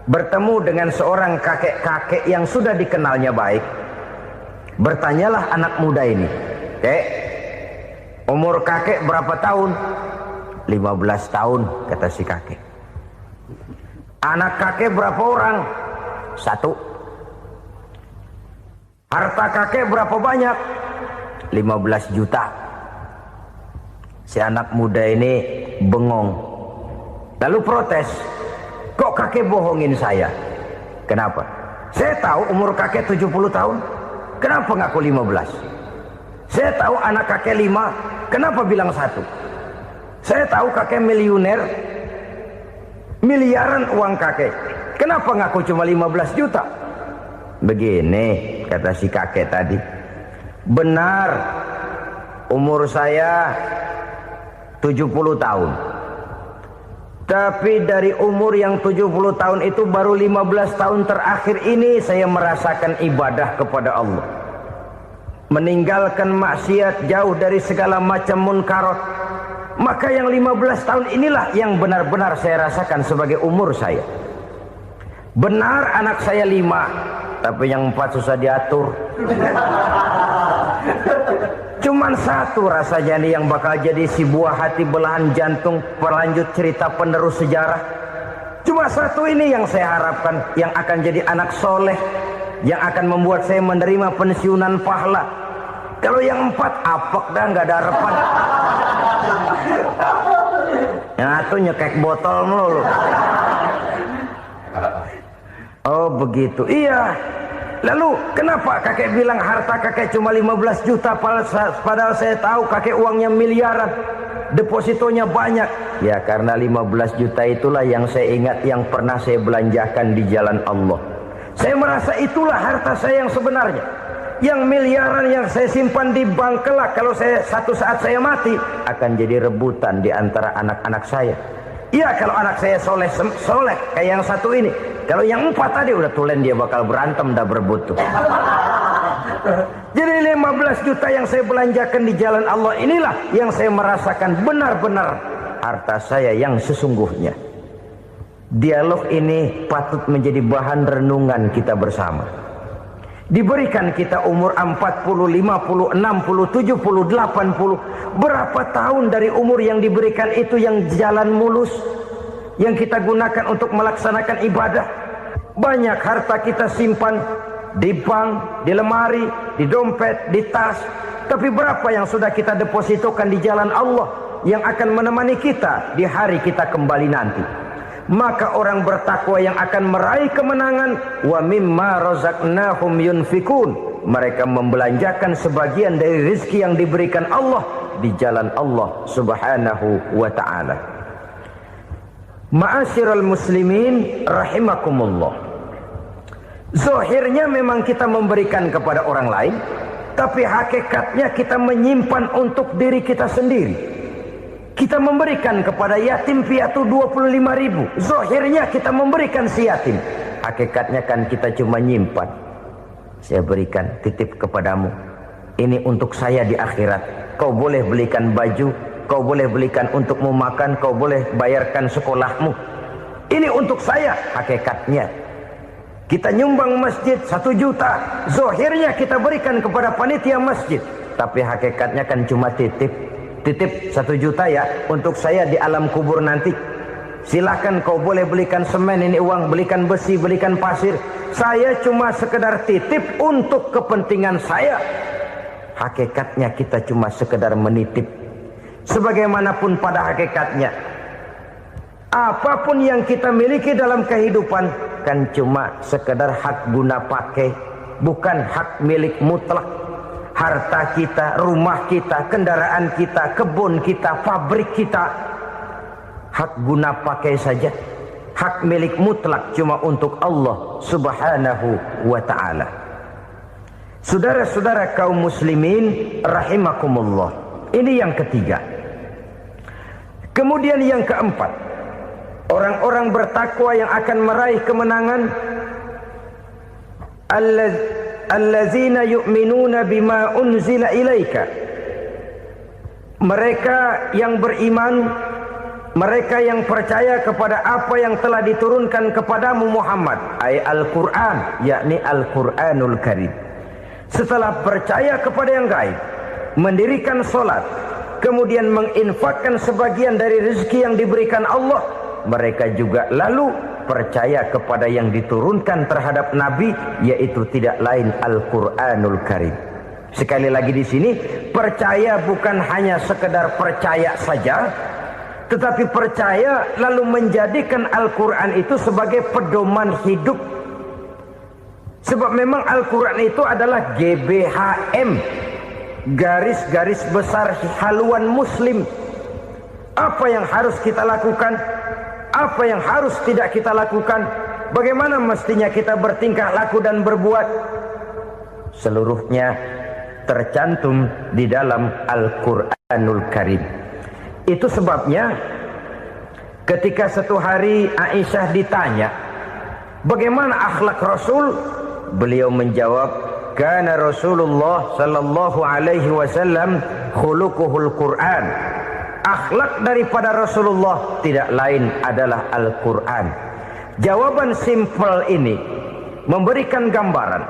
bertemu dengan seorang kakek-kakek yang sudah dikenalnya baik. Bertanyalah anak muda ini, "Kek, umur kakek berapa tahun?" 15 tahun, kata si kakek. "Anak kakek berapa orang?" 1. "Harta kakek berapa banyak?" 15 juta. Si anak muda ini bengong, lalu protes, "Kok kakek bohongin saya?" "Kenapa?" "Saya tahu umur kakek 70 tahun. Kenapa ngaku 15? Saya tahu anak kakek 5. Kenapa bilang 1? Saya tahu kakek miliuner, miliaran uang kakek. Kenapa ngaku cuma 15 juta? "Begini," kata si kakek tadi, "benar umur saya 70 tahun. Tapi dari umur yang 70 tahun itu baru 15 tahun terakhir ini saya merasakan ibadah kepada Allah. Meninggalkan maksiat, jauh dari segala macam munkarat. Maka yang 15 tahun inilah yang benar-benar saya rasakan sebagai umur saya. Benar anak saya 5, tapi yang 4 susah diatur. Cuman 1 rasanya nih yang bakal jadi si buah hati, belahan jantung, pelanjut cerita penerus sejarah. Cuma 1 ini yang saya harapkan, yang akan jadi anak soleh, yang akan membuat saya menerima pensiunan pahala. Kalau yang 4 apek dah, nggak ada harapan. Yang 1 nyekek botol mulu." "Oh begitu." "Iya. Lalu kenapa kakek bilang harta kakek cuma 15 juta padahal saya tahu kakek uangnya miliaran, depositonya banyak?" "Ya karena 15 juta itulah yang saya ingat yang pernah saya belanjakan di jalan Allah. Saya merasa itulah harta saya yang sebenarnya. Yang miliaran yang saya simpan di bank kelak kalau satu saat saya mati akan jadi rebutan di antara anak-anak saya. Iya kalau anak saya soleh kayak yang 1 ini. Kalau yang 4 tadi udah tulen dia bakal berantem dah berebut tuh." Jadi 15 juta yang saya belanjakan di jalan Allah inilah yang saya merasakan benar-benar harta saya yang sesungguhnya. Dialog ini patut menjadi bahan renungan kita bersama. Diberikan kita umur 40, 50, 60, 70, 80. Berapa tahun dari umur yang diberikan itu yang jalan mulus, yang kita gunakan untuk melaksanakan ibadah? Banyak harta kita simpan di bank, di lemari, di dompet, di tas. Tapi berapa yang sudah kita depositokan di jalan Allah yang akan menemani kita di hari kita kembali nanti? Maka orang bertakwa yang akan meraih kemenangan, wa mimma razaqnahum yunfikun, mereka membelanjakan sebagian dari rezeki yang diberikan Allah di jalan Allah Subhanahu wa ta'ala. Ma'asyiral muslimin rahimakumullah. Zahirnya memang kita memberikan kepada orang lain, tapi hakikatnya kita menyimpan untuk diri kita sendiri. Kita memberikan kepada yatim piatu 25.000. Zahirnya kita memberikan si yatim, hakikatnya kan kita cuma nyimpan. Saya berikan, titip kepadamu, ini untuk saya di akhirat. Kau boleh belikan baju, kau boleh belikan untukmu makan, kau boleh bayarkan sekolahmu. Ini untuk saya. Hakikatnya kita nyumbang masjid 1 juta, zahirnya kita berikan kepada panitia masjid, tapi hakikatnya kan cuma titip 1 juta ya untuk saya di alam kubur nanti. Silakan kau boleh belikan semen, ini uang, belikan besi, belikan pasir. Saya cuma sekedar titip untuk kepentingan saya. Hakikatnya kita cuma sekedar menitip. Sebagaimanapun pada hakikatnya, apapun yang kita miliki dalam kehidupan kan cuma sekedar hak guna pakai, bukan hak milik mutlak. Harta kita, rumah kita, kendaraan kita, kebun kita, pabrik kita, hak guna pakai saja. Hak milik mutlak cuma untuk Allah Subhanahu wa ta'ala. Saudara-saudara kaum muslimin rahimakumullah. Ini yang ketiga. Kemudian yang keempat, orang-orang bertakwa yang akan meraih kemenangan, allazina yu'minuna bima unzila ilaika. Mereka yang beriman, mereka yang percaya kepada apa yang telah diturunkan kepadamu Muhammad, ay Al-Quran, yakni Al-Quranul Karim. Setelah percaya kepada yang gaib, mendirikan sholat, kemudian menginfakkan sebagian dari rezeki yang diberikan Allah, mereka juga lalu percaya kepada yang diturunkan terhadap Nabi, yaitu tidak lain Al-Quranul Karim. Sekali lagi di sini, percaya bukan hanya sekedar percaya saja, tetapi percaya lalu menjadikan Al-Quran itu sebagai pedoman hidup. Sebab memang Al-Quran itu adalah GBHM, garis-garis besar haluan muslim. Apa yang harus kita lakukan, apa yang harus tidak kita lakukan, bagaimana mestinya kita bertingkah laku dan berbuat, seluruhnya tercantum di dalam Al-Quranul Karim. Itu sebabnya ketika satu hari Aisyah ditanya bagaimana akhlak Rasul, beliau menjawab, kana Rasulullah sallallahu alaihi wasallam khuluquhul Quran. Akhlak daripada Rasulullah tidak lain adalah Al-Quran. Jawaban simpel ini memberikan gambaran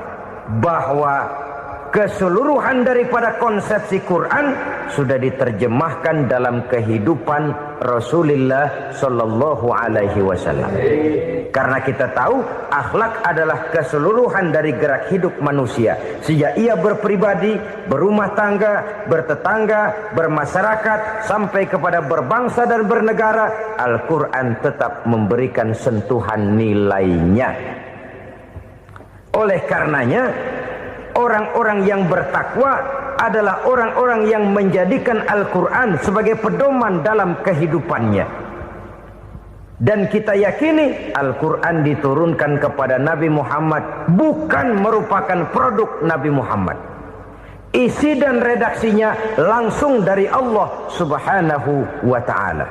bahwa keseluruhan daripada konsepsi Quran sudah diterjemahkan dalam kehidupan Rasulullah sallallahu alaihi wasallam. Karena kita tahu akhlak adalah keseluruhan dari gerak hidup manusia. Sejak ia berpribadi, berumah tangga, bertetangga, bermasyarakat, sampai kepada berbangsa dan bernegara, Al-Quran tetap memberikan sentuhan nilainya. Oleh karenanya, orang-orang yang bertakwa adalah orang-orang yang menjadikan Al-Quran sebagai pedoman dalam kehidupannya. Dan kita yakini Al-Quran diturunkan kepada Nabi Muhammad bukan merupakan produk Nabi Muhammad. Isi dan redaksinya langsung dari Allah Subhanahu wa ta'ala.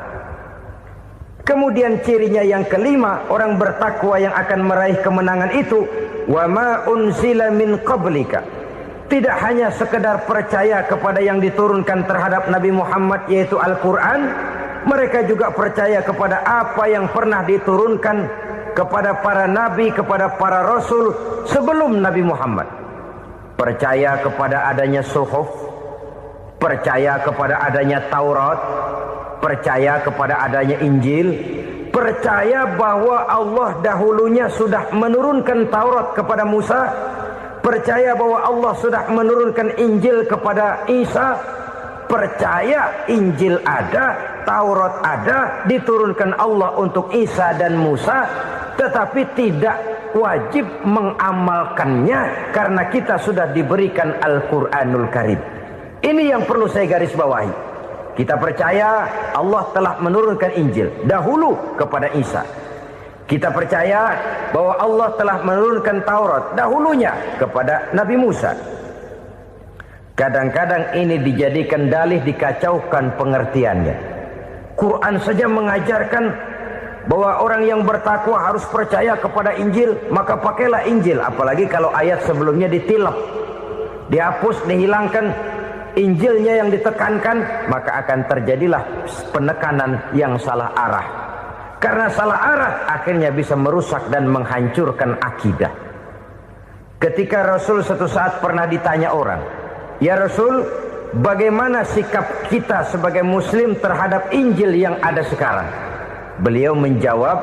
Kemudian cirinya yang kelima, orang bertakwa yang akan meraih kemenangan itu, wa ma unzila min qablika. Tidak hanya sekedar percaya kepada yang diturunkan terhadap Nabi Muhammad, yaitu Al-Quran, mereka juga percaya kepada apa yang pernah diturunkan kepada para nabi, kepada para rasul sebelum Nabi Muhammad. Percaya kepada adanya suhuf, percaya kepada adanya Taurat, percaya kepada adanya Injil, percaya bahwa Allah dahulunya sudah menurunkan Taurat kepada Musa, percaya bahwa Allah sudah menurunkan Injil kepada Isa, percaya Injil ada, Taurat ada, diturunkan Allah untuk Isa dan Musa, tetapi tidak wajib mengamalkannya karena kita sudah diberikan Al-Quranul Karim. Ini yang perlu saya garis bawahi. Kita percaya Allah telah menurunkan Injil dahulu kepada Isa. Kita percaya bahwa Allah telah menurunkan Taurat dahulunya kepada Nabi Musa. Kadang-kadang ini dijadikan dalih, dikacaukan pengertiannya. Quran saja mengajarkan bahwa orang yang bertakwa harus percaya kepada Injil, maka pakailah Injil. Apalagi kalau ayat sebelumnya ditilap, dihapus, dihilangkan, Injilnya yang ditekankan, maka akan terjadilah penekanan yang salah arah. Karena salah arah akhirnya bisa merusak dan menghancurkan akidah. Ketika Rasul suatu saat pernah ditanya orang, "Ya Rasul, bagaimana sikap kita sebagai muslim terhadap Injil yang ada sekarang?" Beliau menjawab,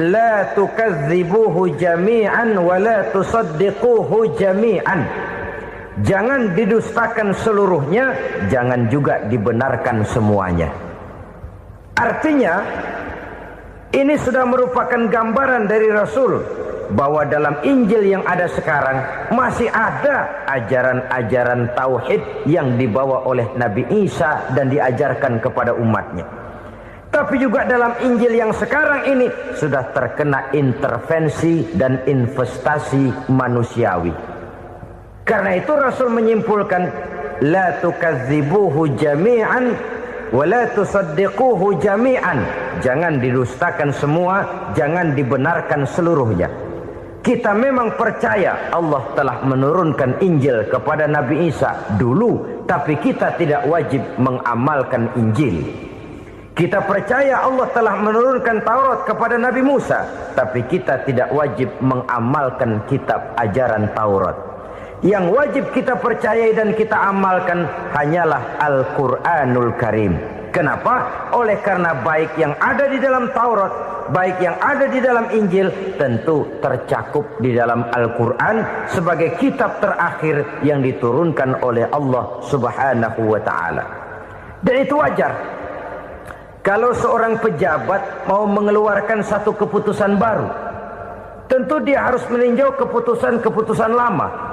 "La tukadzibuhu jami'an wa la tusaddiquhu jami'an." Jangan didustakan seluruhnya, jangan juga dibenarkan semuanya. Artinya, ini sudah merupakan gambaran dari Rasul bahwa dalam Injil yang ada sekarang masih ada ajaran-ajaran tauhid yang dibawa oleh Nabi Isa dan diajarkan kepada umatnya. Tapi juga dalam Injil yang sekarang ini sudah terkena intervensi dan investasi manusiawi. Karena itu Rasul menyimpulkan, la tukadzibuhu jami'an wa la tusaddiquhu jami'an. Jangan didustakan semua, jangan dibenarkan seluruhnya. Kita memang percaya Allah telah menurunkan Injil kepada Nabi Isa dulu, tapi kita tidak wajib mengamalkan Injil. Kita percaya Allah telah menurunkan Taurat kepada Nabi Musa, tapi kita tidak wajib mengamalkan kitab ajaran Taurat. Yang wajib kita percayai dan kita amalkan hanyalah Al-Quranul Karim. Kenapa? Oleh karena baik yang ada di dalam Taurat, baik yang ada di dalam Injil, tentu tercakup di dalam Al-Quran sebagai kitab terakhir yang diturunkan oleh Allah Subhanahu wa ta'ala. Dan itu wajar. Kalau seorang pejabat mau mengeluarkan satu keputusan baru, tentu dia harus meninjau keputusan-keputusan lama.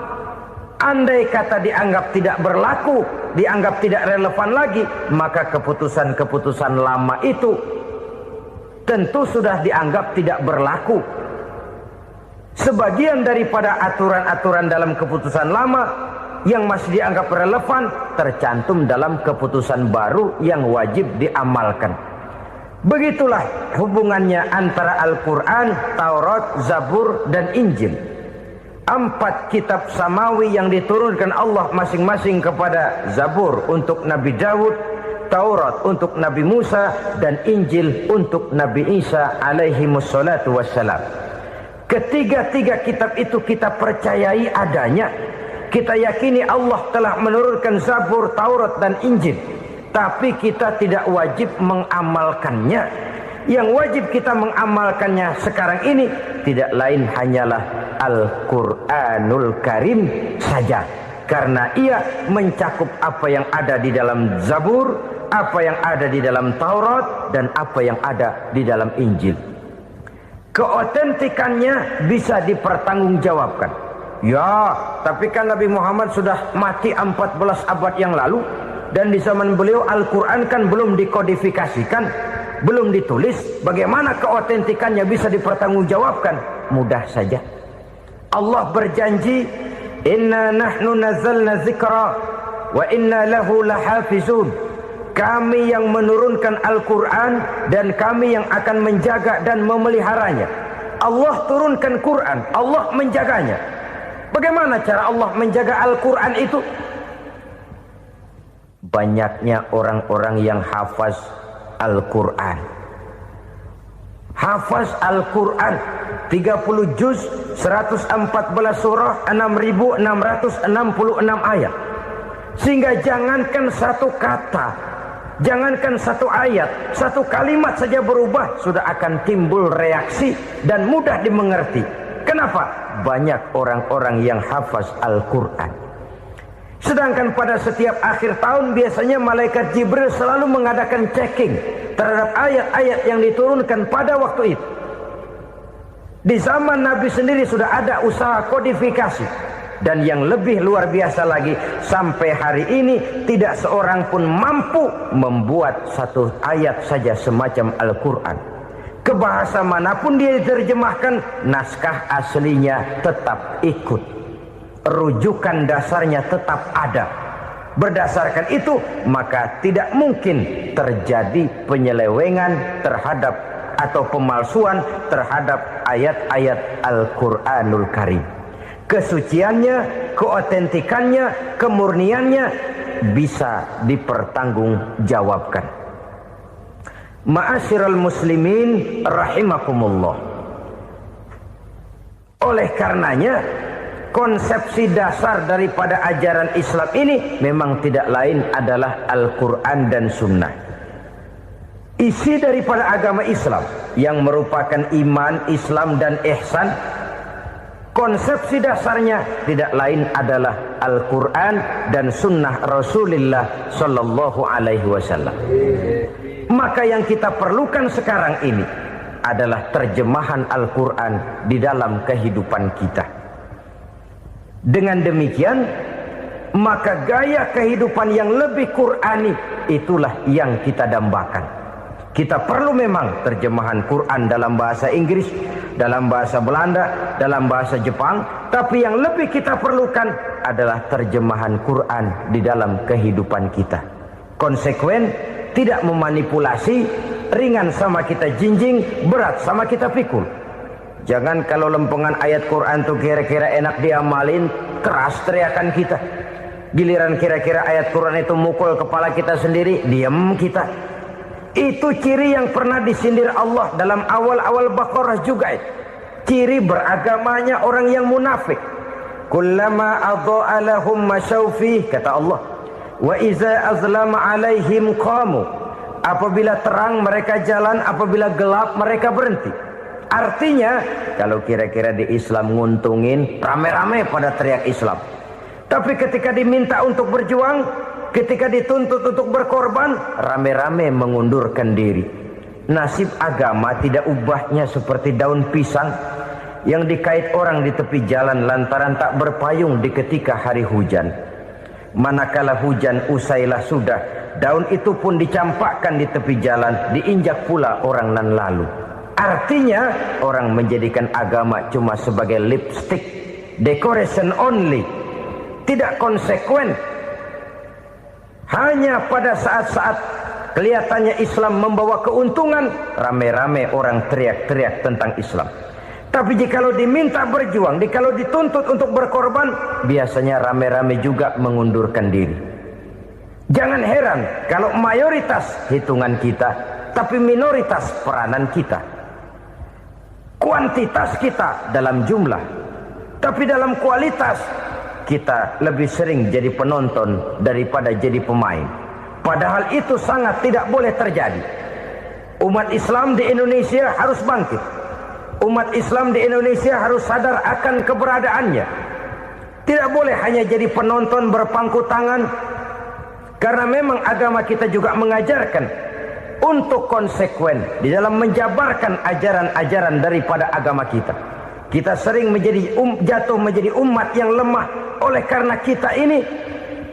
Andai kata dianggap tidak berlaku, dianggap tidak relevan lagi, maka keputusan-keputusan lama itu tentu sudah dianggap tidak berlaku. Sebagian daripada aturan-aturan dalam keputusan lama yang masih dianggap relevan tercantum dalam keputusan baru yang wajib diamalkan. Begitulah hubungannya antara Al-Quran, Taurat, Zabur, dan Injil. 4 kitab samawi yang diturunkan Allah masing-masing kepada Zabur untuk Nabi Daud, Taurat untuk Nabi Musa, dan Injil untuk Nabi Isa alaihimussalatu wassalam. Ketiga-tiga kitab itu kita percayai adanya. Kita yakini Allah telah menurunkan Zabur, Taurat, dan Injil. Tapi kita tidak wajib mengamalkannya. Yang wajib kita mengamalkannya sekarang ini tidak lain hanyalah Al-Quranul Karim saja. Karena ia mencakup apa yang ada di dalam Zabur, apa yang ada di dalam Taurat, dan apa yang ada di dalam Injil. Keotentikannya bisa dipertanggungjawabkan. Ya, tapi kan Nabi Muhammad sudah mati 14 abad yang lalu, dan di zaman beliau Al-Quran kan belum dikodifikasikan, belum ditulis. Bagaimana keotentikannya bisa dipertanggungjawabkan? Mudah saja. Allah berjanji, inna nahnu nazzalna dzikra wa inna lahu lahafizun. Kami yang menurunkan Al-Quran dan kami yang akan menjaga dan memeliharanya. Allah turunkan Quran, Allah menjaganya. Bagaimana cara Allah menjaga Al-Quran itu? Banyaknya orang-orang yang hafaz Al-Quran. Hafaz Al-Quran 30 juz, 114 surah, 6.666 ayat. Sehingga jangankan satu kata, jangankan satu ayat, satu kalimat saja berubah sudah akan timbul reaksi dan mudah dimengerti. Kenapa? Banyak orang-orang yang hafaz Al-Quran. Sedangkan pada setiap akhir tahun biasanya malaikat Jibril selalu mengadakan checking terhadap ayat-ayat yang diturunkan pada waktu itu. Di zaman Nabi sendiri sudah ada usaha kodifikasi. Dan yang lebih luar biasa lagi, sampai hari ini tidak seorang pun mampu membuat satu ayat saja semacam Al-Quran. Ke bahasa manapun dia diterjemahkan, naskah aslinya tetap ikut. Rujukan dasarnya tetap ada. Berdasarkan itu, maka tidak mungkin terjadi penyelewengan terhadap atau pemalsuan terhadap ayat-ayat Al-Quranul Karim. Kesuciannya, keotentikannya, kemurniannya bisa dipertanggungjawabkan. Ma'asyiral muslimin rahimakumullah. Oleh karenanya, konsepsi dasar daripada ajaran Islam ini memang tidak lain adalah Al-Quran dan Sunnah. Isi daripada agama Islam yang merupakan iman, Islam, dan ihsan, konsepsi dasarnya tidak lain adalah Al-Quran dan Sunnah Rasulullah Sallallahu Alaihi Wasallam. Maka yang kita perlukan sekarang ini adalah terjemahan Al-Quran di dalam kehidupan kita. Dengan demikian, maka gaya kehidupan yang lebih Qurani itulah yang kita dambakan. Kita perlu memang terjemahan Quran dalam bahasa Inggris, dalam bahasa Belanda, dalam bahasa Jepang, tapi yang lebih kita perlukan adalah terjemahan Quran di dalam kehidupan kita. Konsekuen, tidak memanipulasi, ringan sama kita jinjing, berat sama kita pikul. Jangan kalau lempengan ayat Quran tuh kira-kira enak diamalin, keras teriakan kita. Giliran kira-kira ayat Quran itu mukul kepala kita sendiri, diam kita. Itu ciri yang pernah disindir Allah dalam awal-awal Baqarah juga. Ciri beragamanya orang yang munafik. kullama adha'a lahum masyaw fih, kata Allah, wa iza azlama alaihim qamu, apabila terang mereka jalan, apabila gelap mereka berhenti. Artinya kalau kira-kira di Islam nguntungin, rame-rame pada teriak Islam. Tapi ketika diminta untuk berjuang, ketika dituntut untuk berkorban, rame-rame mengundurkan diri. Nasib agama tidak ubahnya seperti daun pisang yang dikait orang di tepi jalan lantaran tak berpayung di ketika hari hujan. Manakala hujan usailah sudah, daun itu pun dicampakkan di tepi jalan, diinjak pula orang nan lalu. Artinya orang menjadikan agama cuma sebagai lipstick, decoration only, tidak konsekuen. Hanya pada saat-saat kelihatannya Islam membawa keuntungan, rame-rame orang teriak-teriak tentang Islam. Tapi jikalau diminta berjuang, jikalau dituntut untuk berkorban, biasanya rame-rame juga mengundurkan diri. Jangan heran kalau mayoritas hitungan kita, tapi minoritas peranan kita. Kuantitas kita dalam jumlah, tapi dalam kualitas kita lebih sering jadi penonton daripada jadi pemain. Padahal itu sangat tidak boleh terjadi. Umat Islam di Indonesia harus bangkit. Umat Islam di Indonesia harus sadar akan keberadaannya. Tidak boleh hanya jadi penonton berpangku tangan, karena memang agama kita juga mengajarkan untuk konsekuen di dalam menjabarkan ajaran-ajaran daripada agama kita. Kita sering jatuh menjadi umat yang lemah oleh karena kita ini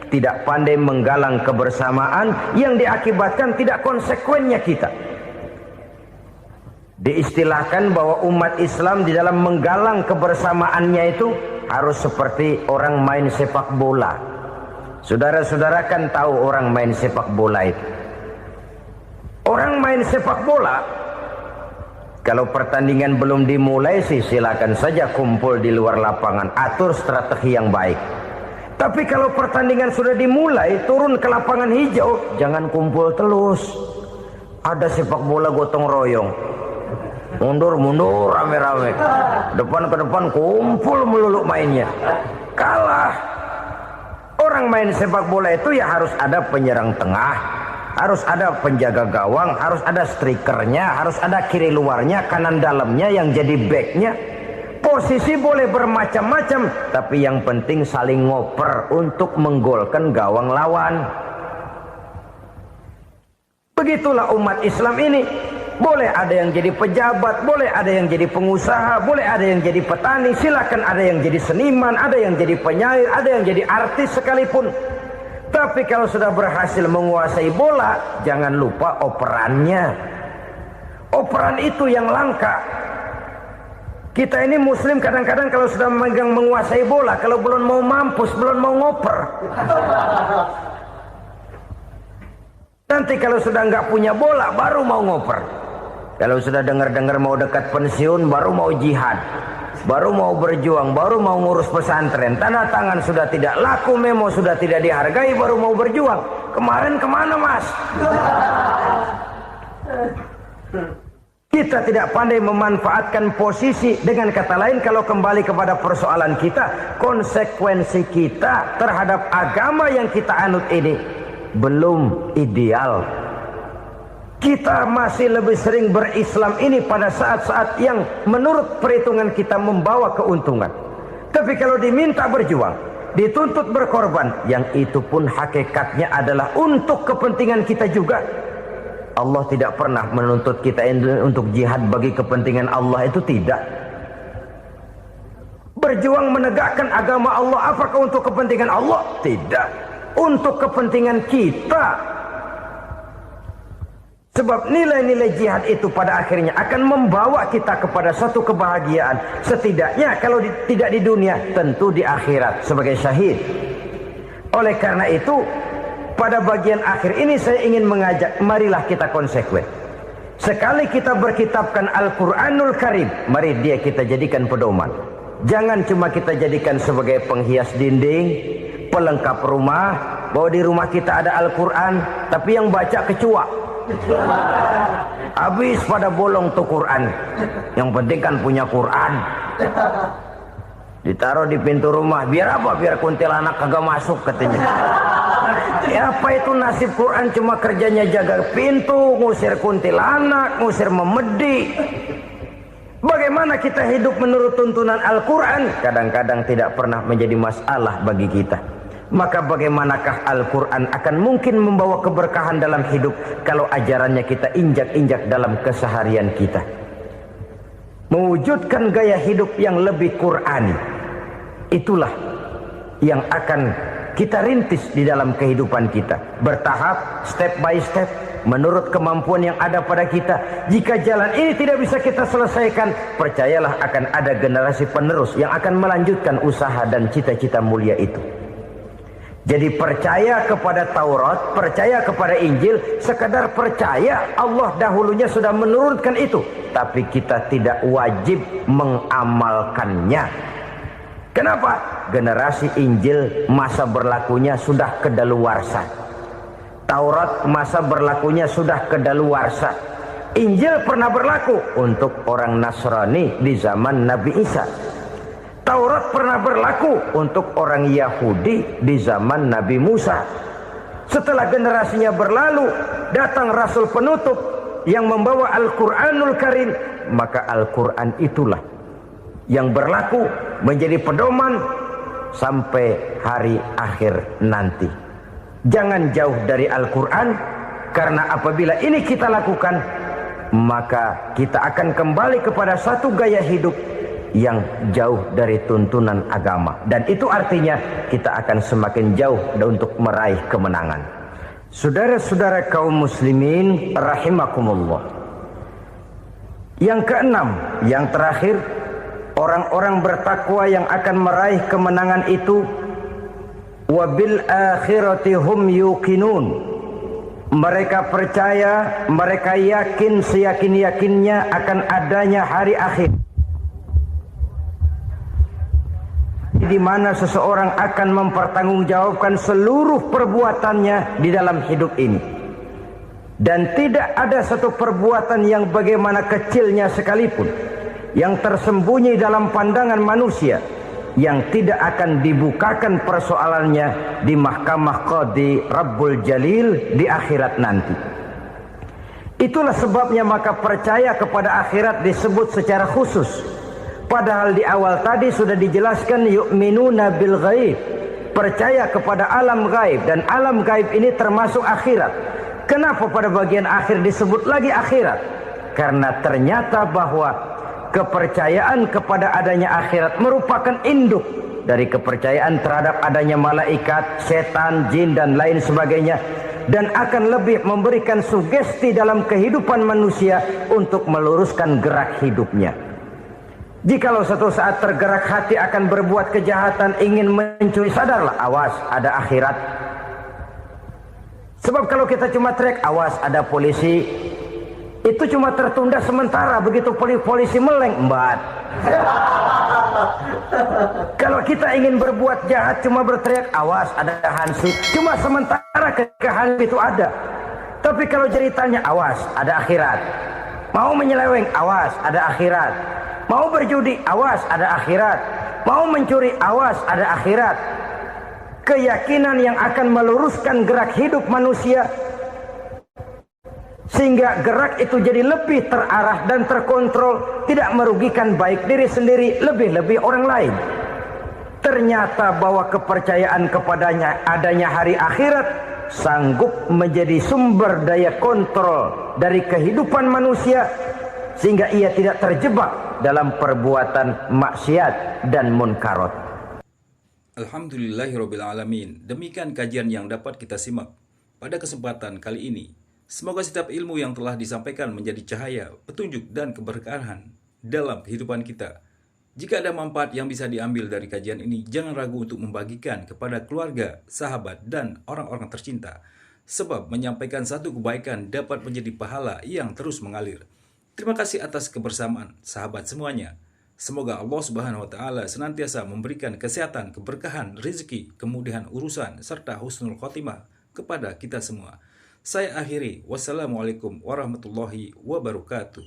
tidak pandai menggalang kebersamaan yang diakibatkan tidak konsekuennya kita. Diistilahkan bahwa umat Islam di dalam menggalang kebersamaannya itu harus seperti orang main sepak bola. Saudara-saudara kan tahu orang main sepak bola itu. Orang main sepak bola, kalau pertandingan belum dimulai sih silakan saja kumpul di luar lapangan, atur strategi yang baik. Tapi kalau pertandingan sudah dimulai, turun ke lapangan hijau, jangan kumpul terus. Ada sepak bola gotong royong, mundur-mundur rame-rame, depan ke depan kumpul melulu mainnya. Kalah. Orang main sepak bola itu ya harus ada penyerang tengah, harus ada penjaga gawang, harus ada strikernya, harus ada kiri luarnya, kanan dalamnya yang jadi backnya. Posisi boleh bermacam-macam, tapi yang penting saling ngoper untuk menggolkan gawang lawan. Begitulah umat Islam ini. Boleh ada yang jadi pejabat, boleh ada yang jadi pengusaha, boleh ada yang jadi petani, silakan ada yang jadi seniman, ada yang jadi penyair, ada yang jadi artis sekalipun. Tapi kalau sudah berhasil menguasai bola, jangan lupa operannya. Operan itu yang langka. Kita ini muslim kadang-kadang kalau sudah memegang menguasai bola, kalau belum mau mampus, belum mau ngoper. Nanti kalau sudah nggak punya bola, baru mau ngoper. Kalau sudah dengar-dengar mau dekat pensiun, baru mau jihad, baru mau berjuang, baru mau ngurus pesantren. Tanda tangan sudah tidak laku, memo sudah tidak dihargai, baru mau berjuang. Kemarin kemana mas? Kita tidak pandai memanfaatkan posisi. Dengan kata lain, kalau kembali kepada persoalan kita, konsekuensi kita terhadap agama yang kita anut ini belum ideal. Kita masih lebih sering berislam ini pada saat-saat yang menurut perhitungan kita membawa keuntungan. Tapi kalau diminta berjuang, dituntut berkorban, yang itu pun hakikatnya adalah untuk kepentingan kita juga. Allah tidak pernah menuntut kita untuk jihad bagi kepentingan Allah, itu tidak. Berjuang menegakkan agama Allah, apakah untuk kepentingan Allah? Tidak. Untuk kepentingan kita. Sebab nilai-nilai jihad itu pada akhirnya akan membawa kita kepada satu kebahagiaan. Setidaknya kalau tidak di dunia, tentu di akhirat sebagai syahid. Oleh karena itu, pada bagian akhir ini saya ingin mengajak, marilah kita konsekuen. Sekali kita berkitabkan Al-Quranul Karim, mari dia kita jadikan pedoman. Jangan cuma kita jadikan sebagai penghias dinding, pelengkap rumah, bahwa di rumah kita ada Al-Quran, tapi yang baca kecoa. Habis pada bolong tuh Quran. Yang penting kan punya Quran. Ditaruh di pintu rumah. Biar apa? Biar kuntilanak kagak masuk katanya. Ya, apa itu nasib Quran? Cuma kerjanya jaga pintu, ngusir kuntilanak, ngusir memedi. Bagaimana kita hidup menurut tuntunan Al-Quran? Kadang-kadang tidak pernah menjadi masalah bagi kita. Maka bagaimanakah Al-Quran akan mungkin membawa keberkahan dalam hidup kalau ajarannya kita injak-injak dalam keseharian kita? Mewujudkan gaya hidup yang lebih Qurani, itulah yang akan kita rintis di dalam kehidupan kita. Bertahap, step by step, menurut kemampuan yang ada pada kita. Jika jalan ini tidak bisa kita selesaikan, percayalah akan ada generasi penerus yang akan melanjutkan usaha dan cita-cita mulia itu. Jadi percaya kepada Taurat, percaya kepada Injil, sekadar percaya Allah dahulunya sudah menurunkan itu. Tapi kita tidak wajib mengamalkannya. Kenapa? Generasi Injil masa berlakunya sudah kedaluwarsa. Taurat masa berlakunya sudah kedaluwarsa. Injil pernah berlaku untuk orang Nasrani di zaman Nabi Isa. Taurat pernah berlaku untuk orang Yahudi di zaman Nabi Musa. Setelah generasinya berlalu, datang Rasul penutup yang membawa Al-Quranul Karim. Maka Al-Quran itulah yang berlaku menjadi pedoman sampai hari akhir nanti. Jangan jauh dari Al-Quran, karena apabila ini kita lakukan, maka kita akan kembali kepada satu gaya hidup yang jauh dari tuntunan agama. Dan itu artinya kita akan semakin jauh untuk meraih kemenangan. Saudara-saudara kaum muslimin rahimakumullah. Yang keenam, yang terakhir, orang-orang bertakwa yang akan meraih kemenangan itu, wabil akhirati hum yuqinun. Mereka percaya, mereka yakin seyakin-yakinnya akan adanya hari akhir, di mana seseorang akan mempertanggungjawabkan seluruh perbuatannya di dalam hidup ini. Dan tidak ada satu perbuatan yang bagaimana kecilnya sekalipun, yang tersembunyi dalam pandangan manusia, yang tidak akan dibukakan persoalannya di mahkamah Qadi Rabbul Jalil di akhirat nanti. Itulah sebabnya maka percaya kepada akhirat disebut secara khusus. Padahal di awal tadi sudah dijelaskan yu'minuna bil ghaib, percaya kepada alam gaib, dan alam gaib ini termasuk akhirat. Kenapa pada bagian akhir disebut lagi akhirat? Karena ternyata bahwa kepercayaan kepada adanya akhirat merupakan induk dari kepercayaan terhadap adanya malaikat, setan, jin dan lain sebagainya, dan akan lebih memberikan sugesti dalam kehidupan manusia untuk meluruskan gerak hidupnya. Jikalau satu saat tergerak hati akan berbuat kejahatan, ingin mencuri, sadarlah, awas ada akhirat. Sebab kalau kita cuma teriak awas ada polisi, itu cuma tertunda sementara. Begitu polisi meleng, embat. Kalau kita ingin berbuat jahat cuma berteriak awas ada hansip, cuma sementara ketika hansip itu ada. Tapi kalau ceritanya awas ada akhirat, mau menyeleweng awas ada akhirat, mau berjudi awas ada akhirat, mau mencuri awas ada akhirat. Keyakinan yang akan meluruskan gerak hidup manusia sehingga gerak itu jadi lebih terarah dan terkontrol, tidak merugikan baik diri sendiri, lebih-lebih orang lain. Ternyata bahwa kepercayaan kepadanya adanya hari akhirat sanggup menjadi sumber daya kontrol dari kehidupan manusia, sehingga ia tidak terjebak dalam perbuatan maksiat dan munkarat. Alhamdulillahirrabbilalamin. Demikian kajian yang dapat kita simak pada kesempatan kali ini. Semoga setiap ilmu yang telah disampaikan menjadi cahaya, petunjuk, dan keberkahan dalam kehidupan kita. Jika ada manfaat yang bisa diambil dari kajian ini, jangan ragu untuk membagikan kepada keluarga, sahabat, dan orang-orang tercinta. Sebab menyampaikan satu kebaikan dapat menjadi pahala yang terus mengalir. Terima kasih atas kebersamaan, sahabat semuanya. Semoga Allah Subhanahu wa Ta'ala senantiasa memberikan kesehatan, keberkahan, rezeki, kemudahan urusan, serta husnul khotimah kepada kita semua. Saya akhiri. Wassalamualaikum warahmatullahi wabarakatuh.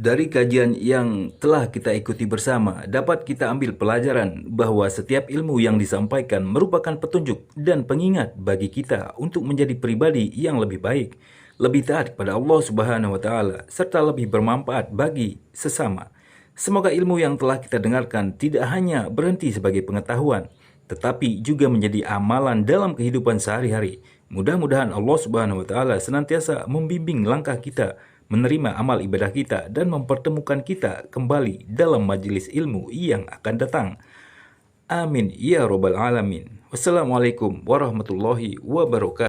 Dari kajian yang telah kita ikuti bersama, dapat kita ambil pelajaran bahwa setiap ilmu yang disampaikan merupakan petunjuk dan pengingat bagi kita untuk menjadi pribadi yang lebih baik, lebih taat kepada Allah Subhanahu wa Ta'ala, serta lebih bermanfaat bagi sesama. Semoga ilmu yang telah kita dengarkan tidak hanya berhenti sebagai pengetahuan, tetapi juga menjadi amalan dalam kehidupan sehari-hari. Mudah-mudahan Allah Subhanahu wa Ta'ala senantiasa membimbing langkah kita, menerima amal ibadah kita, dan mempertemukan kita kembali dalam majelis ilmu yang akan datang. Amin ya robbal alamin. Wassalamualaikum warahmatullahi wabarakatuh.